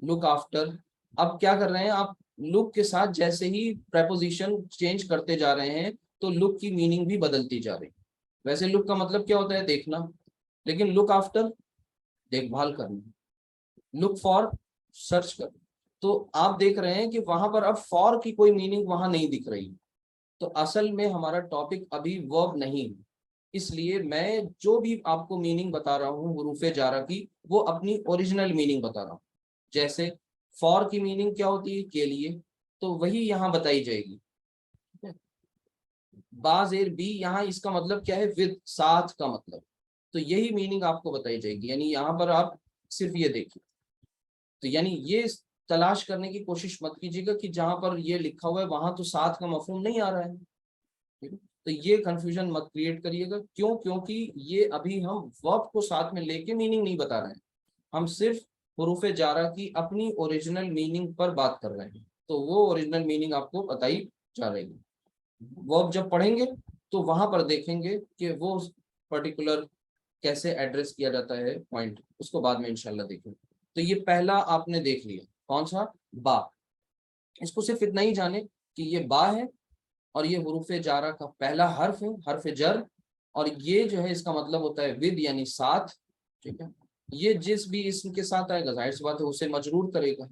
لک آفٹر. اب کیا کر رہے ہیں آپ, لک کے ساتھ جیسے ہی پریپوزیشن چینج کرتے جا رہے ہیں تو لک کی میننگ بھی بدلتی جا رہی. ویسے لک کا مطلب کیا ہوتا ہے؟ دیکھنا. لیکن لک آفٹر دیکھ بھال کرنا, لک فار سرچ کرنا. تو آپ دیکھ رہے ہیں کہ وہاں پر اب فار کی کوئی میننگ وہاں نہیں دکھ رہی. تو اصل میں ہمارا ٹاپک ابھی ورب نہیں ہے, اس لیے میں جو بھی آپ کو میننگ بتا رہا ہوں حروف جارہ کی وہ اپنی اوریجنل میننگ بتا رہا ہوں. جیسے فار کی میننگ کیا ہوتی ہے؟ کے لیے, تو وہی یہاں بتائی جائے گی. با زیر بی, یہاں اس کا مطلب کیا ہے؟ ود, ساتھ کا مطلب. تو یہی میننگ آپ کو بتائی جائے گی. یعنی یہاں پر آپ صرف یہ دیکھیں. تو یعنی یہ تلاش کرنے کی کوشش مت کیجیے گا کہ جہاں پر یہ لکھا ہوا ہے وہاں تو ساتھ کا مفہوم نہیں آ رہا ہے. تو یہ کنفیوژن مت کریٹ کریے گا. کیوں؟ کیونکہ یہ ابھی ہم ورب کو ساتھ میں لے کے میننگ نہیں بتا رہے ہیں, ہم صرف حروف جارہ کی اپنی اوریجنل میننگ پر بات کر رہے ہیں. تو وہ اوریجنل میننگ آپ کو بتائی جا رہی ہے. ورب جب پڑھیں گے تو وہاں پر دیکھیں گے کہ وہ پرٹیکولر کیسے ایڈریس کیا جاتا ہے پوائنٹ, اس کو بعد میں انشاءاللہ دیکھیں. تو یہ پہلا آپ نے دیکھ لیا, کون سا؟ با. اس کو صرف اتنا ہی جانے کہ یہ با ہے اور یہ حروف جارہ کا پہلا حرف ہے, حرف جر, اور یہ جو ہے اس کا مطلب ہوتا ہے ود یعنی ساتھ. ٹھیک ہے, یہ جس بھی اسم کے ساتھ آئے گا ظاہر سی بات ہے اسے مجرور کرے گا.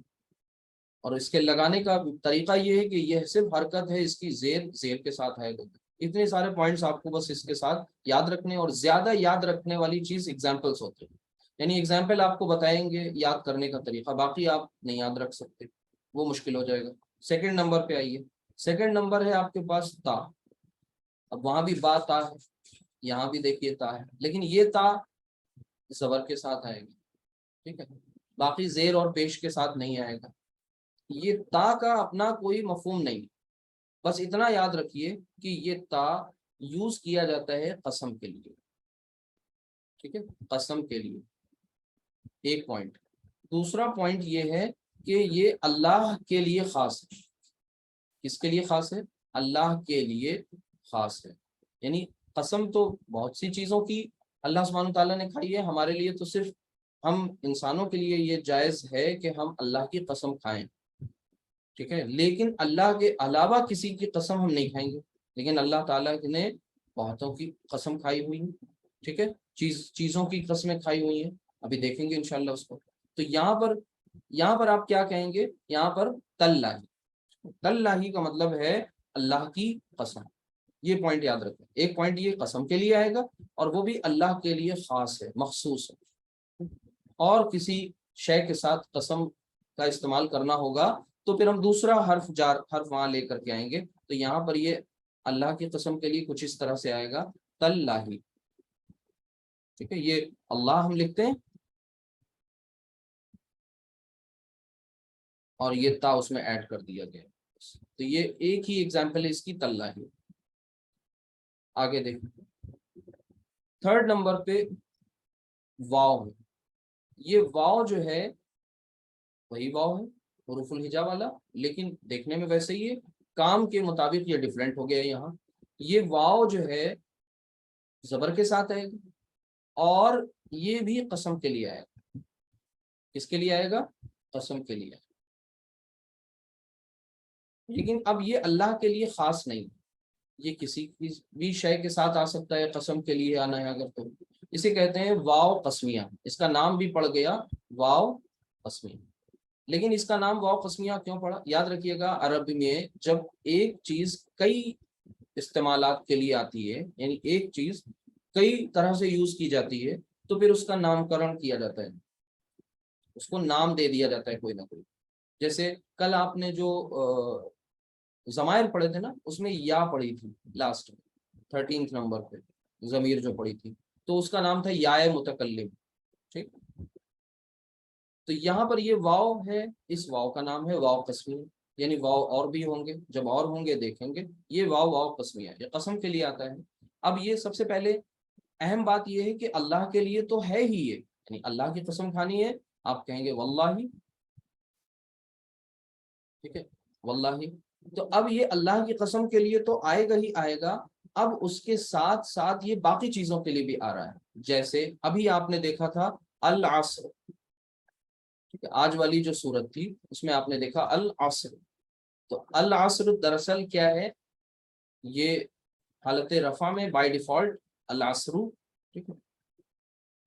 اور اس کے لگانے کا طریقہ یہ ہے کہ یہ صرف حرکت ہے اس کی, زیر زیر کے ساتھ آئے گا. اتنے سارے پوائنٹس آپ کو بس اس کے ساتھ یاد رکھنے, اور زیادہ یاد رکھنے والی چیز ایگزامپلس ہوتے ہیں. یعنی ایگزامپل آپ کو بتائیں گے یاد کرنے کا طریقہ, باقی آپ نہیں یاد رکھ سکتے, وہ مشکل ہو جائے گا. سیکنڈ نمبر پہ آئیے. سیکنڈ نمبر ہے آپ کے پاس تا. اب وہاں بھی با تا ہے, یہاں بھی دیکھیے تا ہے, لیکن یہ تا زبر کے ساتھ آئے گا. ٹھیک ہے, باقی زیر اور پیش کے ساتھ نہیں آئے گا. یہ تا کا اپنا کوئی مفہوم نہیں, بس اتنا یاد رکھیے کہ یہ تا یوز کیا جاتا ہے قسم کے لیے. ٹھیک ہے, قسم کے لیے, ایک پوائنٹ. دوسرا پوائنٹ یہ ہے کہ یہ اللہ کے لیے خاص ہے. کس کے لیے خاص ہے؟ اللہ کے لیے خاص ہے. یعنی قسم تو بہت سی چیزوں کی اللہ سبحانہ تعالیٰ نے کھائی ہے, ہمارے لیے تو صرف ہم انسانوں کے لیے یہ جائز ہے کہ ہم اللہ کی قسم کھائیں. ٹھیک ہے, لیکن اللہ کے علاوہ کسی کی قسم ہم نہیں کھائیں گے. لیکن اللہ تعالیٰ نے بہتوں کی قسم کھائی ہوئی ہے. ٹھیک ہے, چیزوں کی قسمیں کھائی ہوئی ہیں, ابھی دیکھیں گے انشاءاللہ اس کو. تو یہاں پر آپ کیا کہیں گے؟ یہاں پر تاللہ. تاللہ کا مطلب ہے اللہ کی قسم. یہ پوائنٹ یاد رکھیں. ایک پوائنٹ یہ قسم کے لیے آئے گا اور وہ بھی اللہ کے لیے خاص ہے, مخصوص ہے. اور کسی شے کے ساتھ قسم کا استعمال کرنا ہوگا تو پھر ہم دوسرا حرف وہاں لے کر کے آئیں گے. تو یہاں پر یہ اللہ کی قسم کے لیے کچھ اس طرح سے آئے گا, تاللہ. ٹھیک ہے, یہ اللہ ہم لکھتے ہیں اور یہ تا اس میں ایڈ کر دیا گیا. تو یہ ایک ہی ایگزامپل ہے اس کی, تاللہ. آگے دیکھیں. تھرڈ نمبر پہ واو ہے. یہ واو جو ہے وہی واو ہے حروف الہجا والا, لیکن دیکھنے میں ویسے ہی ہے, کام کے مطابق یہ ڈیفرنٹ ہو گیا ہے. یہاں یہ واو جو ہے زبر کے ساتھ آئے گا اور یہ بھی قسم کے لیے آئے گا. کس کے لیے آئے گا؟ قسم کے لیے. لیکن اب یہ اللہ کے لیے خاص نہیں, یہ کسی بھی شے کے ساتھ آ سکتا ہے. قسم کے لیے آنا ہے اگر تو اسے کہتے ہیں واو قسمیہ. اس کا نام بھی پڑ گیا واو قسمیہ. لیکن اس کا نام واو قسمیہ کیوں پڑا؟ یاد رکھیے گا, عربی میں جب ایک چیز کئی استعمالات کے لیے آتی ہے, یعنی ایک چیز کئی طرح سے یوز کی جاتی ہے, تو پھر اس کا نام کرن کیا جاتا ہے. اس کو نام دے دیا جاتا ہے کوئی نہ کوئی. جیسے کل آپ نے جو ضمائر پڑھے تھے نا، اس میں یا پڑھی تھی لاسٹ 13 نمبر پہ ضمیر جو پڑھی تھی، تو اس کا نام تھا یا متکلم. ٹھیک، تو یہاں پر یہ واو ہے، اس واو کا نام ہے واو قسمی، یعنی واو اور بھی ہوں گے، جب اور ہوں گے دیکھیں گے. یہ واو واو قسمی ہے، یہ قسم کے لیے آتا ہے. اب یہ سب سے پہلے اہم بات یہ ہے کہ اللہ کے لیے تو ہے ہی یہ، یعنی اللہ کی قسم کھانی ہے، آپ کہیں گے واللہ. ٹھیک ہے، واللہ. تو اب یہ اللہ کی قسم کے لیے تو آئے گا ہی آئے گا. اب اس کے ساتھ ساتھ یہ باقی چیزوں کے لیے بھی آ رہا ہے. جیسے ابھی آپ نے دیکھا تھا العصر، ٹھیک ہے، آج والی جو صورت تھی اس میں آپ نے دیکھا العصر. تو العصر دراصل کیا ہے، یہ حالت رفع میں بائی ڈیفالٹ العصر. ٹھیک ہے،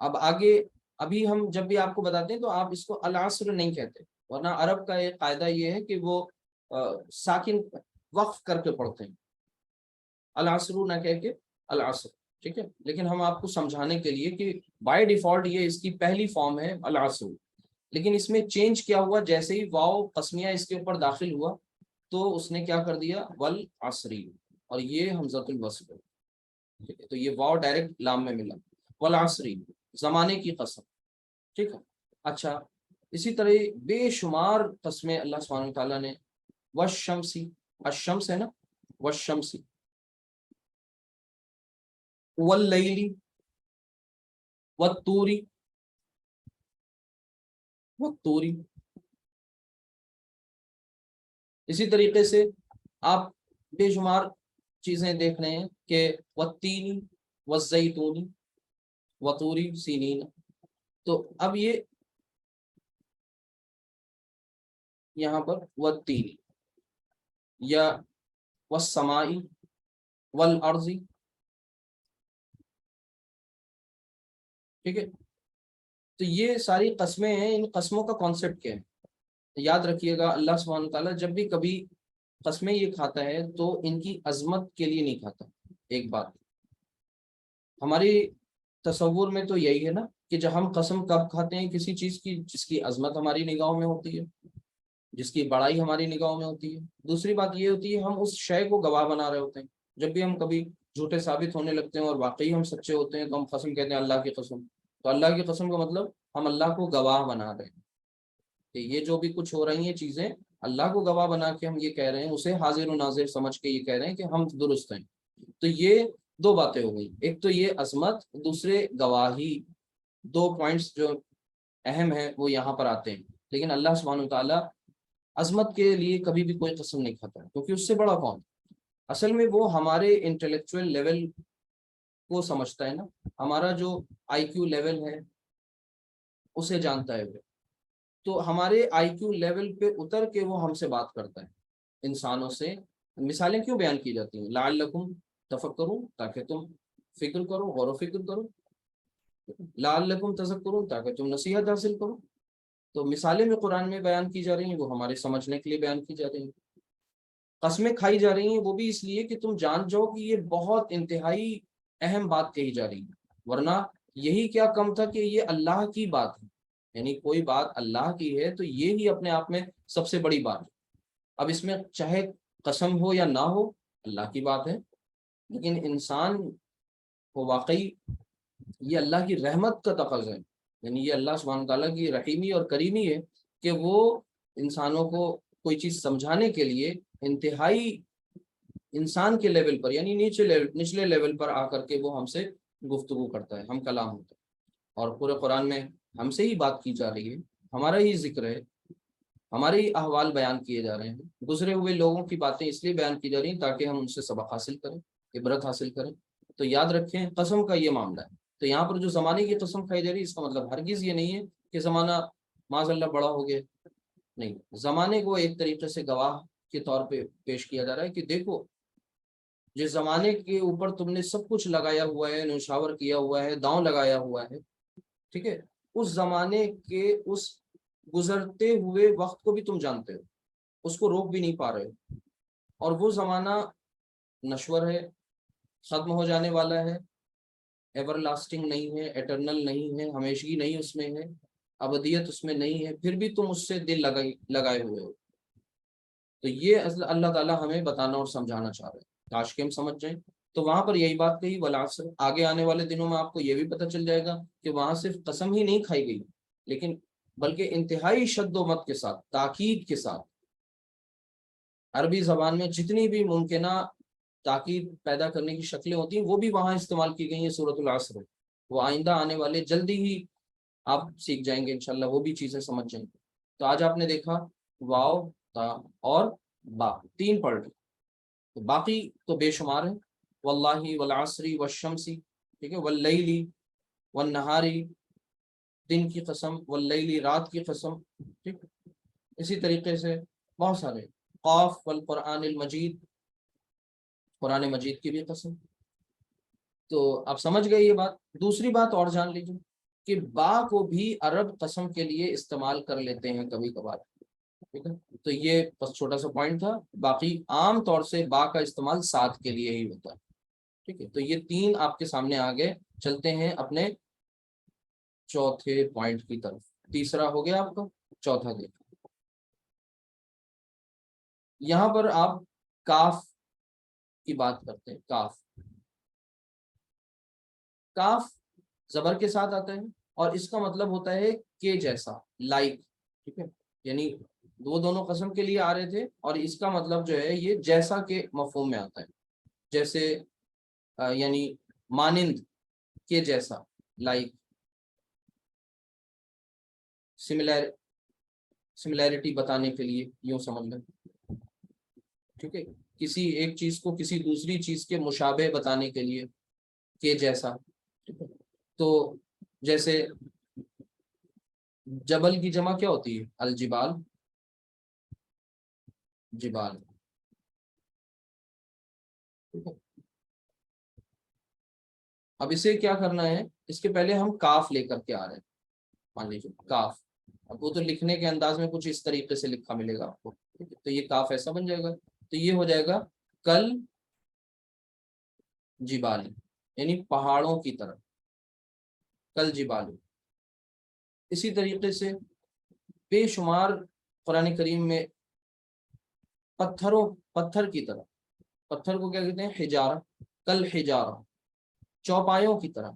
اب آگے ابھی ہم جب بھی آپ کو بتاتے ہیں تو آپ اس کو العصر نہیں کہتے، ورنہ عرب کا ایک قاعدہ یہ ہے کہ وہ ساکن وقف کر کے پڑھتے ہیں، العصر نہ کہہ کے العصر. ٹھیک ہے، لیکن ہم آپ کو سمجھانے کے لیے کہ بائی ڈیفالٹ یہ اس کی پہلی فارم ہے العصر. لیکن اس میں چینج کیا ہوا، جیسے ہی واو قسمیہ اس کے اوپر داخل ہوا تو اس نے کیا کر دیا والعصری، اور یہ حمزۃ الوصل. ٹھیک ہے، تو یہ واو ڈائریکٹ لام میں ملا، والعصری زمانے کی قسم. ٹھیک ہے، اچھا اسی طرح بے شمار قسمیں اللہ سبحانہ تعالیٰ نے، والشمسی، الشمس ہے نا، والشمسی، واللیلی، والطوری، والطوری. اسی طریقے سے آپ بے شمار چیزیں دیکھ رہے ہیں کہ والتین والزیتون وطوری سینین. تو اب یہ یہاں پر والتین یا والسمائی والارضی. ٹھیک ہے، تو یہ ساری قسمیں ہیں. ان قسموں کا کانسیپٹ کیا ہے یاد رکھیے گا. اللہ سبحانہ تعالیٰ جب بھی کبھی قسمیں یہ کھاتا ہے تو ان کی عظمت کے لیے نہیں کھاتا. ایک بات ہماری تصور میں تو یہی ہے نا کہ جب ہم قسم کب کھاتے ہیں کسی چیز کی، جس کی عظمت ہماری نگاہوں میں ہوتی ہے، جس کی بڑائی ہماری نگاہوں میں ہوتی ہے. دوسری بات یہ ہوتی ہے ہم اس شے کو گواہ بنا رہے ہوتے ہیں. جب بھی ہم کبھی جھوٹے ثابت ہونے لگتے ہیں اور واقعی ہم سچے ہوتے ہیں تو ہم قسم کہتے ہیں اللہ کی قسم. تو اللہ کی قسم کا مطلب ہم اللہ کو گواہ بنا رہے ہیں کہ یہ جو بھی کچھ ہو رہی ہیں چیزیں، اللہ کو گواہ بنا کے ہم یہ کہہ رہے ہیں، اسے حاضر و ناظر سمجھ کے یہ کہہ رہے ہیں کہ ہم درست ہیں. تو یہ دو باتیں ہو گئی، ایک تو یہ عظمت، دوسرے گواہی. دو پوائنٹس جو اہم ہیں وہ یہاں پر آتے ہیں. لیکن اللہ سبحانہ تعالیٰ عظمت کے لیے کبھی بھی کوئی قسم نہیں کھاتا ہے، کیونکہ اس سے بڑا کون؟ اصل میں وہ ہمارے انٹلیکچوئل لیول کو سمجھتا ہے نا، ہمارا جو آئی کیو لیول ہے اسے جانتا ہے وہ. تو ہمارے آئی کیو لیول پہ اتر کے وہ ہم سے بات کرتا ہے. انسانوں سے مثالیں کیوں بیان کی جاتی ہیں؟ لعلکم تفکرون، تاکہ تم فکر کرو، غور و فکر کرو. لعلکم تذکرون، تاکہ تم نصیحت حاصل کرو. تو مثالیں میں قرآن میں بیان کی جا رہی ہیں، وہ ہمارے سمجھنے کے لیے بیان کی جا رہی ہیں. قسمیں کھائی جا رہی ہیں وہ بھی اس لیے کہ تم جان جاؤ کہ یہ بہت انتہائی اہم بات کہی جا رہی ہے. ورنہ یہی کیا کم تھا کہ یہ اللہ کی بات ہے، یعنی کوئی بات اللہ کی ہے تو یہ ہی اپنے آپ میں سب سے بڑی بات ہے. اب اس میں چاہے قسم ہو یا نہ ہو، اللہ کی بات ہے. لیکن انسان کو واقعی یہ اللہ کی رحمت کا تقاضا ہے، یعنی یہ اللہ سبحانہ تعالیٰ کی رحیمی اور کریمی ہے کہ وہ انسانوں کو کوئی چیز سمجھانے کے لیے انتہائی انسان کے لیول پر، یعنی نچلے لیول پر آ کر کے وہ ہم سے گفتگو کرتا ہے، ہم کلام ہوتا ہے. اور پورے قرآن میں ہم سے ہی بات کی جا رہی ہے، ہمارا ہی ذکر ہے، ہمارے ہی احوال بیان کیے جا رہے ہیں. گزرے ہوئے لوگوں کی باتیں اس لیے بیان کی جا رہی ہیں تاکہ ہم ان سے سبق حاصل کریں، عبرت حاصل کریں. تو یاد رکھیں قسم کا یہ معاملہ ہے. تو یہاں پر جو زمانے کی قسم کھائی جا رہی ہے اس کا مطلب ہرگز یہ نہیں ہے کہ زمانہ معاذ اللہ بڑا ہو گیا. نہیں، زمانے کو ایک طریقے سے گواہ کے طور پہ پیش کیا جا رہا ہے کہ دیکھو جس زمانے کے اوپر تم نے سب کچھ لگایا ہوا ہے، نوشاور کیا ہوا ہے، داؤں لگایا ہوا ہے، ٹھیک ہے، اس زمانے کے اس گزرتے ہوئے وقت کو بھی تم جانتے ہو، اس کو روک بھی نہیں پا رہے ہو. اور وہ زمانہ نشور ہے، ختم ہو جانے والا ہے، ایور لاسٹنگ نہیں ہے، ایٹرنل نہیں ہے، ہمیشگی نہیں اس میں ہے. ابدیت اس میں نہیں ہے، پھر بھی تم اس سے دل لگائے ہوئے ہو۔ تو یہ اللہ تعالیٰ ہمیں بتانا اور سمجھانا چاہ رہے ہیں، کاش کہ ہم سمجھ جائیں۔ تو وہاں پر یہی بات کہی والعصر، آگے آنے والے دنوں میں آپ کو یہ بھی پتہ چل جائے گا کہ وہاں صرف قسم ہی نہیں کھائی گئی، لیکن بلکہ انتہائی شد و مت کے ساتھ، تاکید کے ساتھ، عربی زبان میں جتنی بھی ممکنہ تاکید پیدا کرنے کی شکلیں ہوتی ہیں وہ بھی وہاں استعمال کی گئی ہیں سورۃ العصر۔ وہ آئندہ آنے والے جلدی ہی آپ سیکھ جائیں گے انشاءاللہ، وہ بھی چیزیں سمجھ جائیں گے۔ تو آج آپ نے دیکھا واو، تا اور با، تین پڑھ لی، تو باقی تو بے شمار ہیں، واللہ والعصر والشمس، ٹھیک ہے، واللیلی والنہاری، دن کی قسم، واللیلی رات کی قسم، ٹھیک۔ اسی طریقے سے بہت سارے، قاف والقرآن المجید، قرآن مجید کی بھی قسم۔ تو آپ سمجھ گئے یہ بات۔ دوسری بات اور جان لیجیے کہ با کو بھی عرب قسم کے لیے استعمال کر لیتے ہیں کبھی کبھار، ٹھیک ہے۔ تو یہ بس چھوٹا سا پوائنٹ تھا، باقی عام طور سے با کا استعمال ساتھ کے لیے ہی ہوتا ہے، ٹھیک ہے۔ تو یہ تین آپ کے سامنے آگے چلتے ہیں اپنے چوتھے پوائنٹ کی طرف۔ تیسرا ہو گیا آپ کا، چوتھا دیکھ، یہاں پر آپ کاف کی بات کرتے ہیں۔ کاف، کاف زبر کے ساتھ آتا ہے اور اس کا مطلب ہوتا ہے کہ جیسا، لائک، ٹھیک ہے۔ یعنی وہ دونوں قسم کے لیے آ رہے تھے اور اس کا مطلب جو ہے یہ جیسا کے مفہوم میں آتا ہے، جیسے یعنی مانند کے جیسا، لائک، سملیرٹی بتانے کے لیے یوں سمجھ لیں، ٹھیک ہے۔ کسی ایک چیز کو کسی دوسری چیز کے مشابہ بتانے کے لیے کہ جیسا، ٹھیک ہے۔ تو جیسے جبل کی جمع کیا ہوتی ہے؟ الجبال، جبال، ٹھیک ہے۔ اب اسے کیا کرنا ہے، اس کے پہلے ہم کاف لے کر کے آ رہے ہیں، مان لیجیے کاف، اب وہ تو لکھنے کے انداز میں کچھ اس طریقے سے لکھا ملے گا آپ کو، ٹھیک ہے۔ تو یہ کاف ایسا بن جائے گا، تو یہ ہو جائے گا کل جبال، یعنی پہاڑوں کی طرح، کل جبال۔ اسی طریقے سے بے شمار قرآن کریم میں پتھر کی طرح، پتھر کو کیا کہتے ہیں؟ حجارہ، کل حجارہ، چوپایوں کی طرح،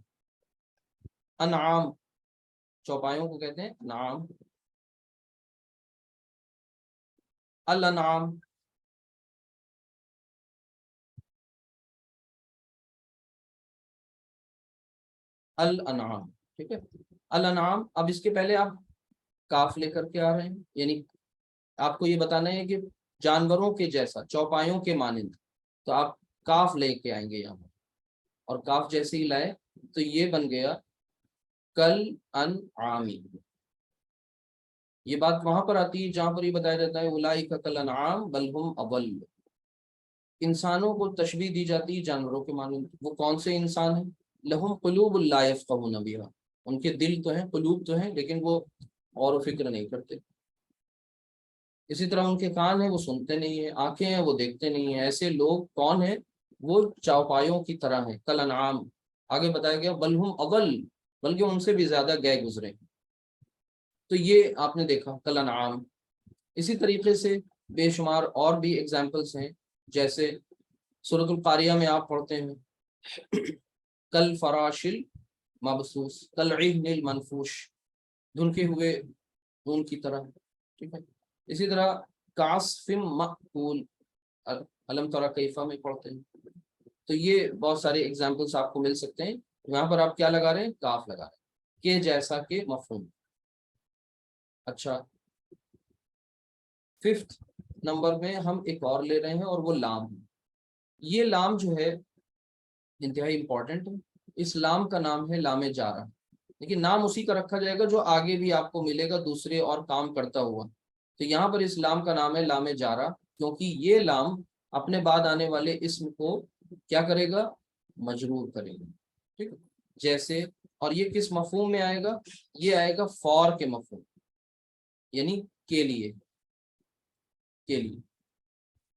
انعام، چوپایوں کو کہتے ہیں انعام، الانعام، الانعام، ٹھیک ہے، الانعام۔ اب اس کے پہلے آپ کاف لے کر کے آ رہے ہیں، یعنی آپ کو یہ بتانا ہے کہ جانوروں کے جیسا، چوپایوں کے مانند، تو آپ کاف لے کے آئیں گے یہاں پر، اور کاف جیسے ہی لائے تو یہ بن گیا کل انعامی۔ یہ بات وہاں پر آتی ہے جہاں پر یہ بتایا جاتا ہے اولئک کل انعام بل هم اضل، انسانوں کو تشبیہ دی جاتی ہے جانوروں کے مانند۔ وہ کون سے انسان ہیں؟ لہم قلوب لا یفقهون بها، ان کے دل تو ہیں، قلوب تو ہیں، لیکن وہ غور و فکر نہیں کرتے۔ اسی طرح ان کے کان ہیں، وہ سنتے نہیں ہیں، آنکھیں ہیں، وہ دیکھتے نہیں ہیں۔ ایسے لوگ کون ہیں؟ وہ چوپایوں کی طرح ہیں، کل انعام۔ آگے بتایا گیا بل هم اضل، بلکہ ان سے بھی زیادہ گئے گزرے۔ تو یہ آپ نے دیکھا کل انعام۔ اسی طریقے سے بے شمار اور بھی ایگزامپلس ہیں، جیسے سورۃ القاریہ میں آپ پڑھتے ہیں کل فراش المبثوث، کل عہن المنفوش، دھنکے ہوئے اون کی طرح، ٹھیک ہے۔ اسی طرح کعصف مأکول، الم تری کیف میں پڑھتے ہیں۔ تو یہ بہت سارے ایگزامپلس آپ کو مل سکتے ہیں، یہاں پر آپ کیا لگا رہے ہیں؟ کاف لگا رہے ہیں، کہ جیسا کہ مفہوم۔ اچھا، ففتھ نمبر میں ہم ایک اور لے رہے ہیں اور وہ لام ہے۔ یہ لام جو ہے انتہائی امپورٹنٹ ہے، اس لام کا نام ہے لام جارہ، لیکن نام اسی کا رکھا جائے گا جو آگے بھی آپ کو ملے گا دوسرے اور کام کرتا ہوا۔ تو یہاں پر اس لام کا نام ہے لام جارہ، کیونکہ یہ لام اپنے بعد آنے والے اسم کو کیا کرے گا؟ مجرور کرے گا، ٹھیک ہے۔ جیسے، اور یہ کس مفہوم میں آئے گا؟ یہ آئے گا فور کے مفہوم، یعنی کے لیے، کے لیے۔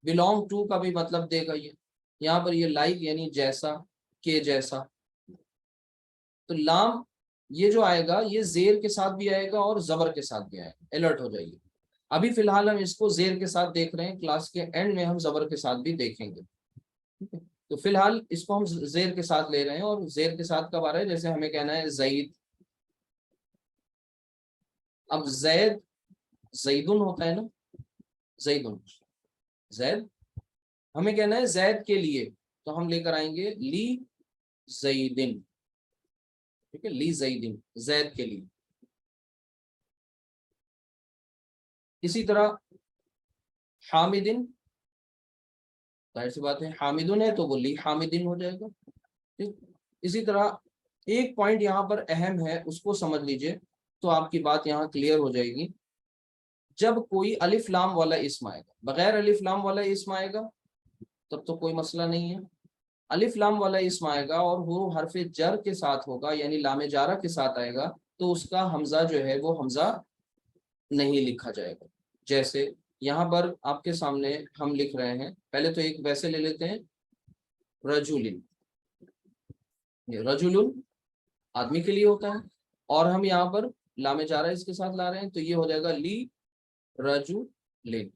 belong to کا بھی مطلب دے گا یہ، یہاں پر یہ لائک یعنی جیسا، کے جیسا۔ تو لام یہ جو آئے گا یہ زیر کے ساتھ بھی آئے گا اور زبر کے ساتھ بھی آئے گا، الرٹ ہو جائیے۔ ابھی فی الحال ہم اس کو زیر کے ساتھ دیکھ رہے ہیں، کلاس کے اینڈ میں ہم زبر کے ساتھ بھی دیکھیں گے، ٹھیک ہے؟ تو فی الحال اس کو ہم زیر کے ساتھ لے رہے ہیں، اور زیر کے ساتھ کب آ رہا ہے؟ جیسے ہمیں کہنا ہے زید، اب زید زیدن ہوتا ہے نا، زیدن زید، ہمیں کہنا ہے زید کے لیے، تو ہم لے کر آئیں گے لی زیدن، ٹھیک ہے، لی زیدن، زید کے لیے۔ اسی طرح حامدن، ظاہر سی بات ہے حامدن ہے تو وہ لی حامدن ہو جائے گا، ٹھیک۔ اسی طرح ایک پوائنٹ یہاں پر اہم ہے، اس کو سمجھ لیجئے تو آپ کی بات یہاں کلیئر ہو جائے گی۔ جب کوئی الف لام والا اسم آئے گا، بغیر الف لام والا اسم آئے گا تب تو کوئی مسئلہ نہیں ہے، الف لام والا اسم آئے گا اور وہ حرف جر کے ساتھ ہوگا، یعنی لام جارہ کے ساتھ آئے گا، تو اس کا حمزہ جو ہے وہ حمزہ نہیں لکھا جائے گا۔ جیسے یہاں پر آپ کے سامنے ہم لکھ رہے ہیں، پہلے تو ایک ویسے لے لیتے ہیں، رجل، رجل آدمی کے لیے ہوتا ہے، اور ہم یہاں پر لام جارہ اس کے ساتھ لا رہے ہیں، تو یہ ہو جائے گا لی رجلین۔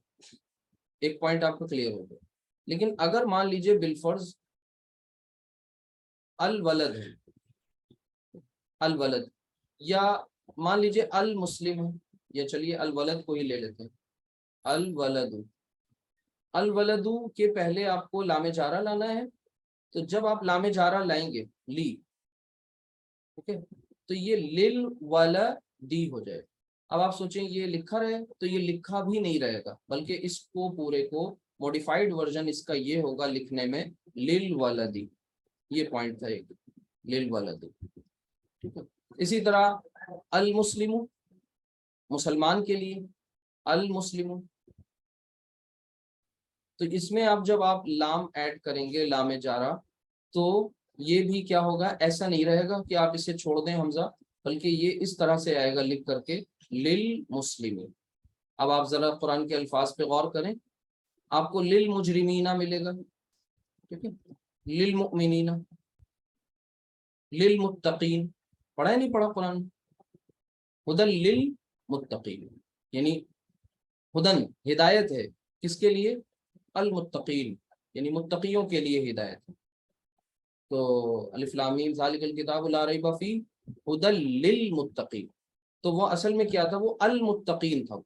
ایک پوائنٹ آپ کو کلیئر ہو گیا۔ لیکن اگر مان لیجئے بالفرض الولد ہے، الولد، یا مان لیجئے المسلم ہے، یا چلیے الولد کو ہی لے لیتے ہیں، الولد، الولد کے پہلے آپ کو لام جارہ لانا ہے، تو جب آپ لام جارہ لائیں گے لی، اوکے، تو یہ لل ولدی ہو جائے گا۔ اب آپ سوچیں یہ لکھا رہے، تو یہ لکھا بھی نہیں رہے گا، بلکہ اس کو پورے کو موڈیفائڈ ورژن اس کا یہ ہوگا لکھنے میں لل ولدی، یہ پوائنٹ تھا ایک، لل ولدی، ٹھیک ہے۔ اسی طرح المسلم، مسلمان کے لیے، المسلم، تو اس میں اب جب آپ لام ایڈ کریں گے، لام جارہ، تو یہ بھی کیا ہوگا، ایسا نہیں رہے گا کہ آپ اسے چھوڑ دیں حمزہ، بلکہ یہ اس طرح سے آئے گا لکھ کر کے للمسلم۔ اب آپ ذرا قرآن کے الفاظ پہ غور کریں، آپ کو للمجرمین ملے گا، ٹھیک ہے، للمؤمنین، للمتقین، پڑھا ہے نہیں پڑھا قرآن؟ ہدن للمتقین، یعنی ہدن ہدایت ہے، کس کے لیے؟ المتقین، یعنی متقیوں کے لیے ہدایت ہے۔ تو الف لام میم ذالک الکتاب لا ریب فیہ ھدی للمتقین، تو وہ اصل میں کیا تھا؟ وہ المتقین تھا،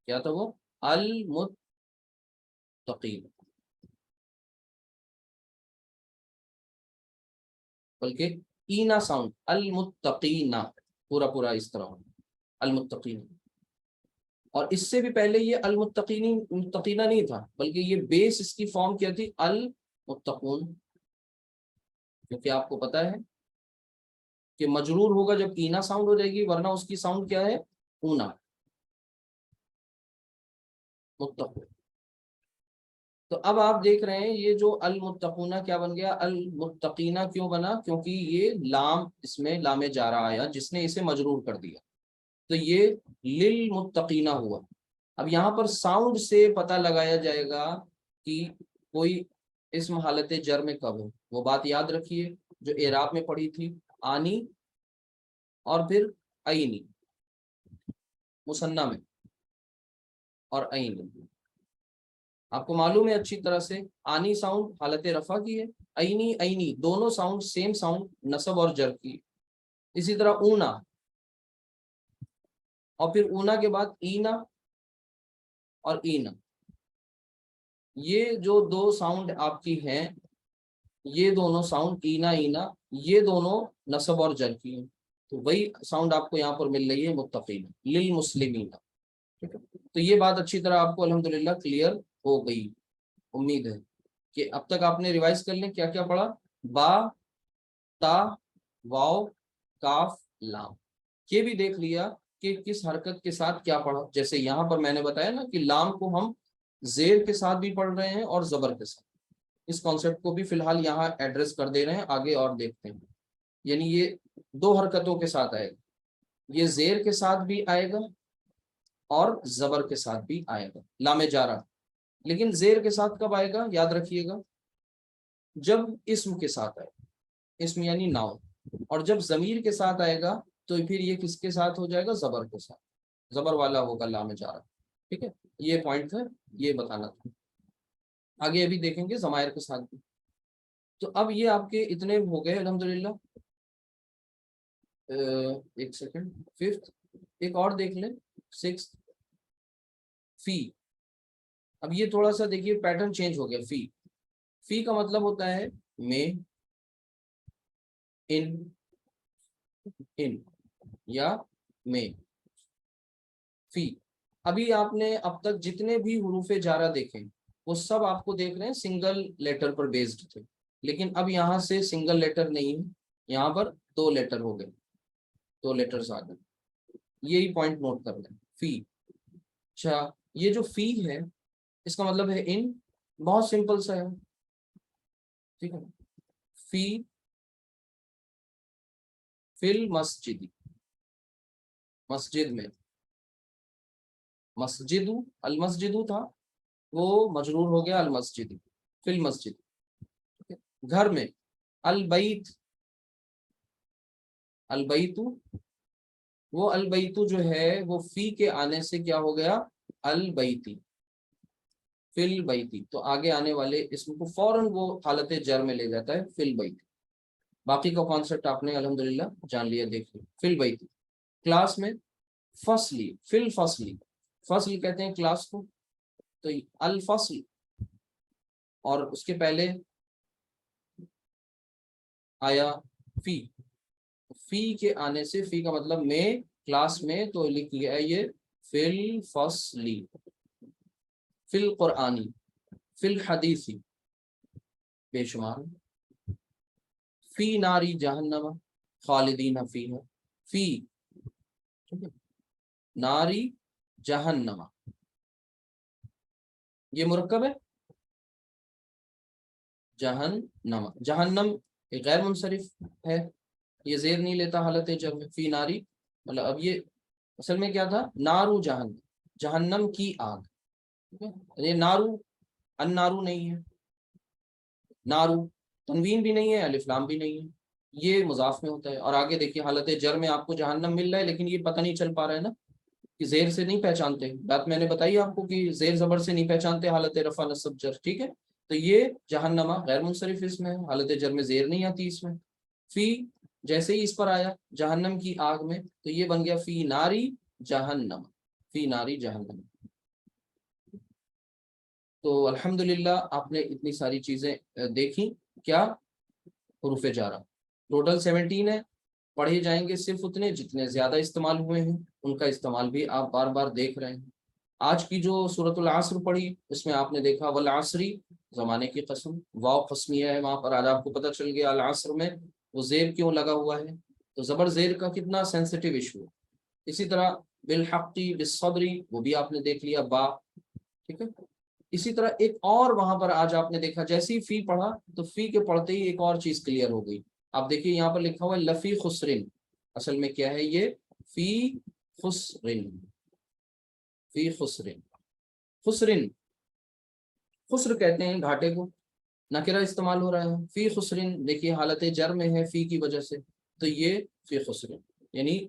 کیا تھا وہ؟ المتقین، بلکہ اینا ساؤنڈ، المتقین، پورا پورا اس طرح المتقین۔ اور اس سے بھی پہلے یہ متقینہ نہیں تھا، بلکہ یہ بیس اس کی فارم کیا تھی؟ المتقون، کیونکہ آپ کو پتا ہے کہ مجرور ہوگا جب اینا ساؤنڈ ہو جائے گی، ورنہ اس کی ساؤنڈ کیا ہے؟ اونا، متقون۔ تو اب آپ دیکھ رہے ہیں یہ جو المتقونہ کیا بن گیا؟ المتقینہ کیوں بنا؟ کیونکہ یہ لام اس میں لام جارہ آیا جس نے اسے مجرور کر دیا، تو یہ للمتقینہ ہوا۔ اب یہاں پر ساؤنڈ سے پتہ لگایا جائے گا کہ کوئی اسم حالت جر میں کب ہو، وہ بات یاد رکھیے جو اعراب میں پڑھی تھی، آنی اور پھر عینی، مثنیٰ میں، اور عین۔ آپ کو معلوم ہے اچھی طرح سے آنی ساؤنڈ حالت رفع کی ہے، عینی عینی دونوں ساؤنڈ سیم ساؤنڈ نصب اور جر کی۔ اسی طرح اونا، اور پھر اونا کے بعد اینا اور اینا، یہ جو دو ساؤنڈ آپ کی ہیں، یہ دونوں ساؤنڈ اینا اینا، یہ دونوں نصب اور جر کی ہیں، تو وہی ساؤنڈ آپ کو یہاں پر مل رہی ہے متقین، للمسلمین، ٹھیک ہے۔ تو یہ بات اچھی طرح آپ کو الحمدللہ کلیئر ہو گئی، امید ہے کہ اب تک آپ نے ریوائز کر لیں کیا کیا پڑھا، با، تا، واو، کاف، لام، یہ بھی دیکھ لیا کہ کس حرکت کے ساتھ کیا پڑھا۔ جیسے یہاں پر میں نے بتایا نا کہ لام کو ہم زیر کے ساتھ بھی پڑھ رہے ہیں اور زبر کے ساتھ، اس کانسیپٹ کو بھی فی الحال یہاں ایڈریس کر دے رہے ہیں، آگے اور دیکھتے ہیں۔ یعنی یہ دو حرکتوں کے ساتھ آئے گا، یہ زیر کے ساتھ بھی آئے گا اور زبر کے ساتھ بھی آئے گا، لام جارہ۔ لیکن زیر کے ساتھ کب آئے گا؟ یاد رکھیے گا جب اسم کے ساتھ آئے، اسم یعنی ناؤن، اور جب ضمیر کے ساتھ آئے گا تو پھر یہ کس کے ساتھ ہو جائے گا؟ زبر کے ساتھ، زبر والا ہوگا لام جارہ. ٹھیک ہے، یہ پوائنٹ ہے، یہ بتانا تھا. آگے ابھی دیکھیں گے ضمائر کے ساتھ بھی. تو اب یہ آپ کے اتنے ہو گئے الحمدللہ. ایک سیکنڈ، ففتھ ایک اور دیکھ لیں، سکس فی. اب یہ تھوڑا سا دیکھیے پیٹرن چینج ہو گیا. فی، فی کا مطلب ہوتا ہے میں، ان یا میں. فی، ابھی آپ نے اب تک جتنے بھی حروف جارہ دیکھیں وہ سب آپ کو دیکھ رہے ہیں سنگل لیٹر پر بیسڈ تھے، لیکن اب یہاں سے سنگل لیٹر نہیں ہے، یہاں پر دو لیٹر ہو گئے، دو لیٹرز آ گئے. یہی پوائنٹ نوٹ کر لیں. فی. اچھا، یہ جو فی ہے اس کا مطلب ہے ان. بہت سمپل سا ہے، ٹھیک ہے. فی المسجد، مسجد میں. مسجد، المسجد تھا وہ مجرور ہو گیا المسجد، فی المسجد. گھر میں. البیت، البیت، وہ البیت جو ہے وہ فی کے آنے سے کیا ہو گیا؟ البیتی، فی البیتی. تو آگے آنے والے اسم کو فوراً وہ حالت جر میں لے جاتا ہے، فی البیت. باقی کا کانسیپٹ آپ نے الحمدللہ جان لیا. دیکھیے فی البیتی. کلاس میں. فصلی، فی الفصلی، فصل کہتے ہیں کلاس کو. تو الفصل، اور اس کے پہلے آیا فی. فی کے آنے سے، فی کا مطلب میں، کلاس میں، تو لکھ لیا یہ فی الفصلی. فی القرآنی، فی الحدیثی، بے شمار. فی ناری جہنم خالدین فیہا. فی ناری جہنم، یہ مرکب ہے. جہنم، جہنم غیر منصرف ہے، یہ زیر نہیں لیتا حالت جب میں. فی ناری مطلب اب یہ اصل میں کیا تھا؟ نارو جہنم، جہنم کی آگ. یہ نارو، ان نارو نہیں ہے، نارو تنوین بھی نہیں ہے، الف لام بھی نہیں ہے، یہ مضاف میں ہوتا ہے. اور آگے دیکھیے حالت جر میں آپ کو جہنم مل رہا ہے، لیکن یہ پتہ نہیں چل پا رہا ہے نا کہ زیر سے نہیں پہچانتے. بات میں نے بتائی آپ کو کہ زیر زبر سے نہیں پہچانتے حالت رفع نصب جر. ٹھیک ہے، تو یہ جہنما غیر منصرف اس میں، حالت جر میں زیر نہیں آتی اس میں. فی جیسے ہی اس پر آیا جہنم کی آگ میں، تو یہ بن گیا فی ناری جہنم، فی ناری جہنم. تو الحمدللہ آپ نے اتنی ساری چیزیں دیکھی. کیا؟ حروف جارہ ٹوٹل 17 ہے. پڑھے جائیں گے صرف اتنے جتنے زیادہ استعمال ہوئے ہیں، ان کا استعمال بھی آپ بار بار دیکھ رہے ہیں. آج کی جو سورۃ العصر پڑھی اس میں آپ نے دیکھا والعصری، زمانے کی قسم، واو قسمیہ ہے وہاں پر. آج آپ کو پتہ چل گیا العصر میں وہ زیر کیوں لگا ہوا ہے. تو زبر زیر کا کتنا سینسٹیو ایشو ہے. اسی طرح بالحقی بالصبری، وہ بھی آپ نے دیکھ لیا، با. ٹھیک ہے، اسی طرح ایک اور وہاں پر آج آپ نے دیکھا جیسے ہی فی پڑھا تو فی کے پڑھتے ہی ایک اور چیز کلیئر ہو گئی. آپ دیکھیے یہاں پر لکھا ہوا ہے لفی خسرن، اصل میں کیا ہے یہ؟ فی خسرن، فی خسرن. خسرن، خسر کہتے ہیں گھاٹے کو، نکرہ استعمال ہو رہا ہے. فی خسرن دیکھیے حالت جر میں ہے فی کی وجہ سے، تو یہ فی خسرن یعنی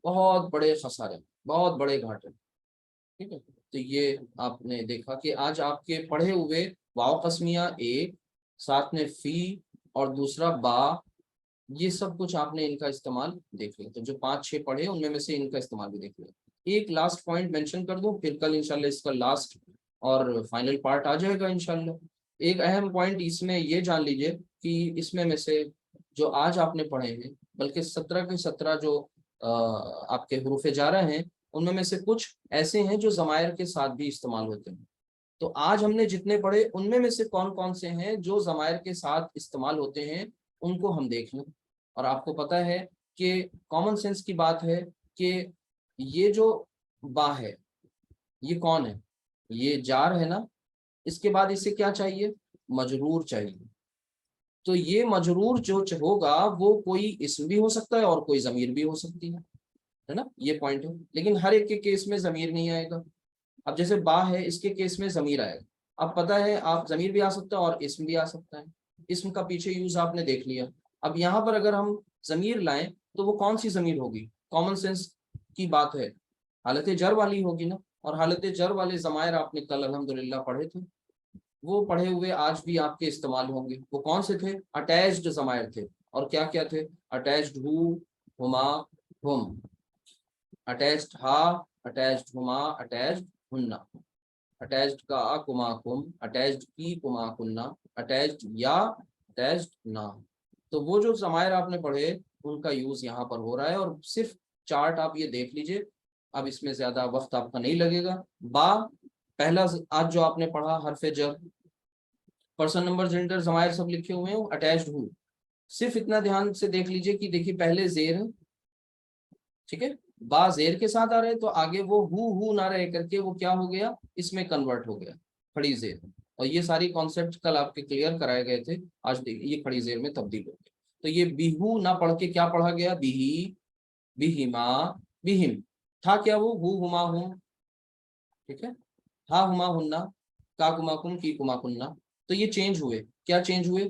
بہت بڑے خسارے، بہت بڑے گھاٹے. ٹھیک ہے، تو یہ آپ نے دیکھا کہ آج آپ کے پڑھے ہوئے واو قسمیہ ایک، ساتھ میں فی، اور دوسرا با، یہ سب کچھ آپ نے ان کا استعمال دیکھ لیا. تو جو 5-6 پڑھے ان میں سے ان کا استعمال بھی دیکھ لیا. ایک لاسٹ پوائنٹ مینشن کر دوں، پھر کل انشاءاللہ اس کا لاسٹ اور فائنل پارٹ آ جائے گا انشاءاللہ. ایک اہم پوائنٹ اس میں یہ جان لیجئے کہ اس میں سے جو آج آپ نے پڑھے ہیں، بلکہ 17 کے 17 جو آپ کے حروف جارہ ہیں، ان میں سے کچھ ایسے ہیں جو ضمائر کے ساتھ بھی استعمال ہوتے ہیں. تو آج ہم نے جتنے پڑھے ان میں سے کون کون سے ہیں جو ضمائر کے ساتھ استعمال ہوتے ہیں، ان کو ہم دیکھ لیں. اور آپ کو پتہ ہے کہ کامن سینس کی بات ہے کہ یہ جو با ہے یہ کون ہے؟ یہ جار ہے نا. اس کے بعد اسے کیا چاہیے؟ مجرور چاہیے. تو یہ مجرور جو ہوگا وہ کوئی اسم بھی ہو سکتا ہے اور کوئی ضمیر بھی ہو سکتی ہے نا. یہ پوائنٹ ہے، لیکن ہر ایک کے کیس میں ضمیر نہیں آئے گا. اب جیسے با ہے اس کے کیس میں ضمیر آئے گا. اب پتہ ہے آپ ضمیر بھی آ سکتا ہے اور اسم بھی آ سکتا ہے. اسم کا پیچھے یوز آپ نے دیکھ لیا. اب یہاں پر اگر ہم ضمیر لائیں تو وہ کون سی ضمیر ہوگی؟ کامن سینس کی بات ہے، حالت جر والی ہوگی نا، اور حالت جر والے ضمائر آپ نے کل الحمدللہ پڑھے تھے، وہ پڑھے ہوئے آج بھی آپ کے استعمال ہوں گے۔ وہ کون سے تھے؟ اٹیچڈ ضمائر تھے، اور کیا کیا تھے؟ اٹیچڈ ہو، ہما، ہم، اٹیچڈ ہا، اٹیچڈ ہما، اٹیچڈ ہننا، اٹیچڈ کا کما کم، اٹیچڈ کی کما کننا، اٹیچڈ یا، اٹیچڈ نہ۔ تو وہ جو ضمائر آپ نے پڑھے ان کا یوز یہاں پر ہو رہا ہے، اور صرف چارٹ آپ یہ دیکھ لیجئے، اب اس میں زیادہ وقت آپ کا نہیں لگے گا۔ با، پہلا آج جو آپ نے پڑھا حرف جر، پرسن نمبر جینڈر ضمائر سب لکھے ہوئے ہیں، اٹیچڈ ہو، صرف اتنا دھیان سے دیکھ لیجئے کہ دیکھیے پہلے زیر ہے، ٹھیک ہے، با زیر کے ساتھ آ رہے تو آگے وہ ہو نہ رہ کر کے وہ کیا ہو گیا، اس میں کنورٹ ہو گیا، کھڑی زیر۔ اور یہ ساری کانسیپٹ کل آپ کے کلیئر کرائے گئے تھے، آج دیکھیے یہ کھڑی زیر میں تبدیل ہو گیا۔ تو یہ بیہو نہ پڑھ کے کیا پڑھا گیا؟ بیہی، بیہما، بیہم، تھا کیا وہ؟ ہو، ہما، ہم، ٹھیک ہے، ہا، ہما، ہننا، کا کما کم، کی کما کننا۔ تو یہ چینج ہوئے، کیا چینج ہوئے؟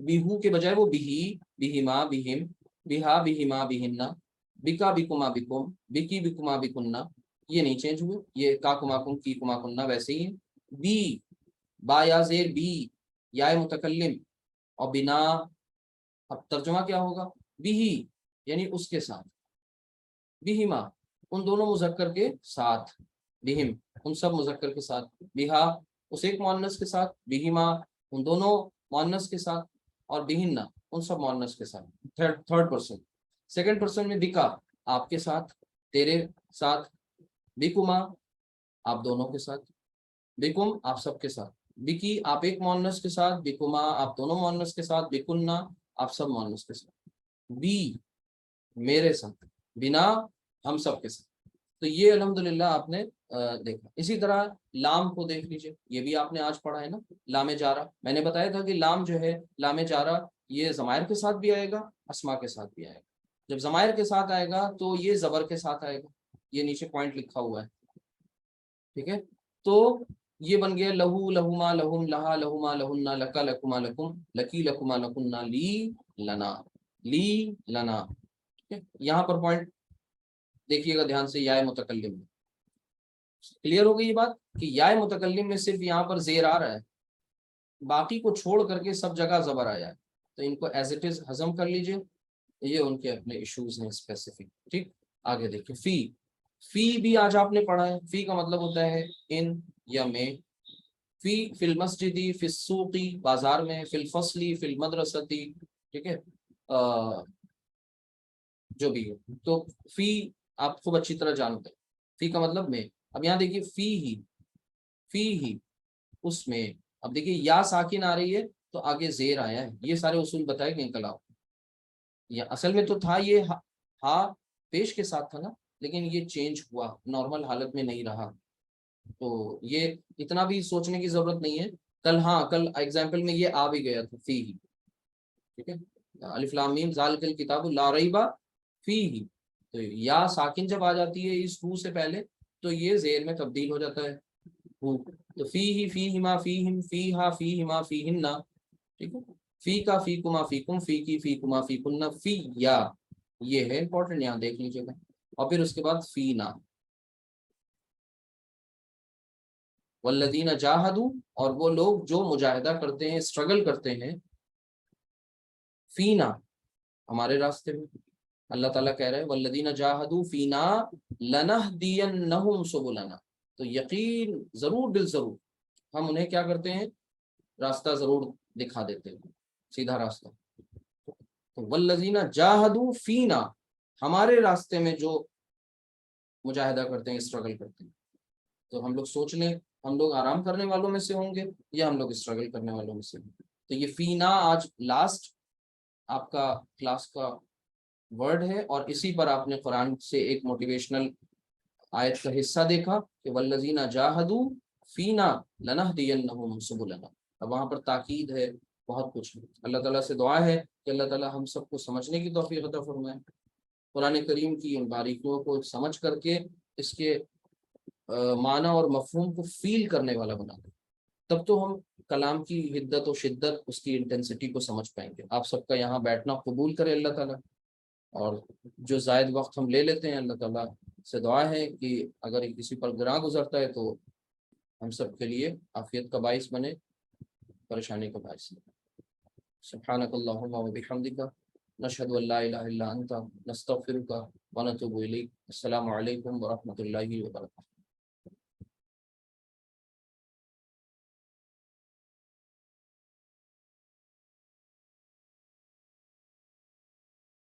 بیہو کے بجائے وہ بیہی، بیہما، بیہم، بیہا، بیہما، بیہننا، بکا، بکما، بکم، بکی، بکما، بکننا، یہ نہیں چینج ہوئے، یہ کا کما کم، کی کما کننا ویسے ہی ہے۔ بی، با یا زیر بی، یا متکلم، اور بنا، اب ترجمہ کیا ہوگا؟ بیہی یعنی اس کے ساتھ، بیہما ان دونوں مذکر کے ساتھ، بہم ان سب مذکر کے ساتھ، بیہا اس ایک مؤنث کے ساتھ، بیہما ان دونوں مؤنث کے ساتھ، اور بہننا ان سب مؤنث کے ساتھ۔ Third person. سیکنڈ پرسن میں بکا آپ کے ساتھ، تیرے ساتھ، بکما آپ دونوں کے ساتھ، بکم آپ سب کے ساتھ، بکی آپ ایک مؤنث کے ساتھ، بکما آپ دونوں مؤنث کے ساتھ، بکننا آپ سب مؤنث کے ساتھ، بی میرے ساتھ، بنا ہم سب کے ساتھ۔ تو یہ الحمدللہ آپ نے دیکھا۔ اسی طرح لام کو دیکھ لیجئے، یہ بھی آپ نے آج پڑھا ہے نا، لام جارہ۔ میں نے بتایا تھا کہ لام جو ہے، لام جارہ یہ ضمائر کے ساتھ بھی آئے گا، اسما کے ساتھ بھی آئے گا۔ جب ضمائر کے ساتھ آئے گا تو یہ زبر کے ساتھ آئے گا، یہ نیچے پوائنٹ لکھا ہوا ہے، ٹھیک ہے۔ تو یہ بن گیا لہو، لہما، لہم، لہا، لہما، لہنا، لکا، لکما، لکم، لکی، لکما، لکننا، لی، لنا، لی، لنا، ٹھیک ہے۔ یہاں پر پوائنٹ دیکھیے گا دھیان سے، یا متکلم میں کلیئر ہو گئی یہ بات کہ یا متکلم میں صرف یہاں پر زیر آ رہا ہے، باقی کو چھوڑ کر کے سب جگہ زبر آیا ہے، تو ان کو ایز اٹ از ہضم کر لیجئے، یہ ان کے اپنے ایشوز ہیں اسپیسیفک، ٹھیک۔ آگے دیکھیں، فی، فی بھی آج آپ نے پڑھا ہے۔ فی کا مطلب ہوتا ہے ان یا میں۔ فی، فی المسجدی، فی السوقی بازار میں، فی الفصلی، فی المدرستی، ٹھیک ہے، جو بھی ہے۔ تو فی آپ خوب اچھی طرح جانتے ہیں، فی کا مطلب میں۔ اب یہاں دیکھیے فی ہی، فی ہی اس میں، اب دیکھیے یا ساکن آ رہی ہے تو آگے زیر آیا ہے، یہ سارے اصول بتائے گئے کل آپ، یا اصل میں تو تھا یہ ہا پیش کے ساتھ تھا نا، لیکن یہ چینج ہوا، نارمل حالت میں نہیں رہا، تو یہ اتنا بھی سوچنے کی ضرورت نہیں ہے۔ کل ہاں، کل ایگزامپل میں یہ آ بھی گیا تھا فی ہی، ٹھیک ہے، الف لام میم ذالک الکتاب لا ریب فیہ، تو یا ساکن جب آ جاتی ہے اس ہو سے پہلے تو یہ زیر میں تبدیل ہو جاتا ہے، ہو، تو فی ہی، فی ہما، فیہم، فیہا، فیہما، فیہنہ، ٹھیک ہے۔ فی کا، فی کما، فی کم، فی کی، فی کما، فی کنہ، فی یا، یہ ہے امپورٹنٹ، یہاں دیکھ لیجیے گا۔ اور پھر اس کے بعد فی نا، والذین جاہدوا، اور وہ لوگ جو مجاہدہ کرتے ہیں، اسٹرگل کرتے ہیں، فینا ہمارے راستے میں۔ اللہ تعالیٰ کہہ رہے ہیں والذین جاہدوا فینا لنہدینہم سبلنا، تو یقین ضرور بالضرور ہم انہیں کیا کرتے ہیں، راستہ ضرور دکھا دیتے ہیں، سیدھا راستہ۔ تو والذین جاہدوا فینا، ہمارے راستے میں جو مجاہدہ کرتے ہیں، اسٹرگل کرتے ہیں، تو ہم لوگ سوچ لیں ہم لوگ آرام کرنے والوں میں سے ہوں گے یا ہم لوگ اسٹرگل کرنے والوں میں سے ہوں گے۔ تو یہ فینا آج لاسٹ آپ کا کلاس کا ورڈ ہے، اور اسی پر آپ نے قرآن سے ایک موٹیویشنل آیت کا حصہ دیکھا کہ والذین جاہدوا فینا لنہدینہم سبلنا، اب وہاں پر تاکید ہے، بہت کچھ ہے۔ اللہ تعالیٰ سے دعا ہے کہ اللہ تعالیٰ ہم سب کو سمجھنے کی توفیق عطا فرمائے، قرآن کریم کی ان باریکیوں کو سمجھ کر کے اس کے معنی اور مفہوم کو فیل کرنے والا بنا دے، تب تو ہم کلام کی حدت و شدت، اس کی انٹینسٹی کو سمجھ پائیں گے۔ آپ سب کا یہاں بیٹھنا قبول کرے اللہ تعالیٰ، اور جو زائد وقت ہم لے لیتے ہیں اللہ تعالیٰ سے دعا ہے کہ اگر کسی پر گراں گزرتا ہے تو ہم سب کے لیے عافیت کا باعث بنے، پریشانی کا باعث۔ سبحانک اللہم و بحمدک، نشہد ان لا الہ الا انت، نستغفرک ونتوب الیک۔ السلام علیکم ورحمۃ اللہ وبرکاتہ۔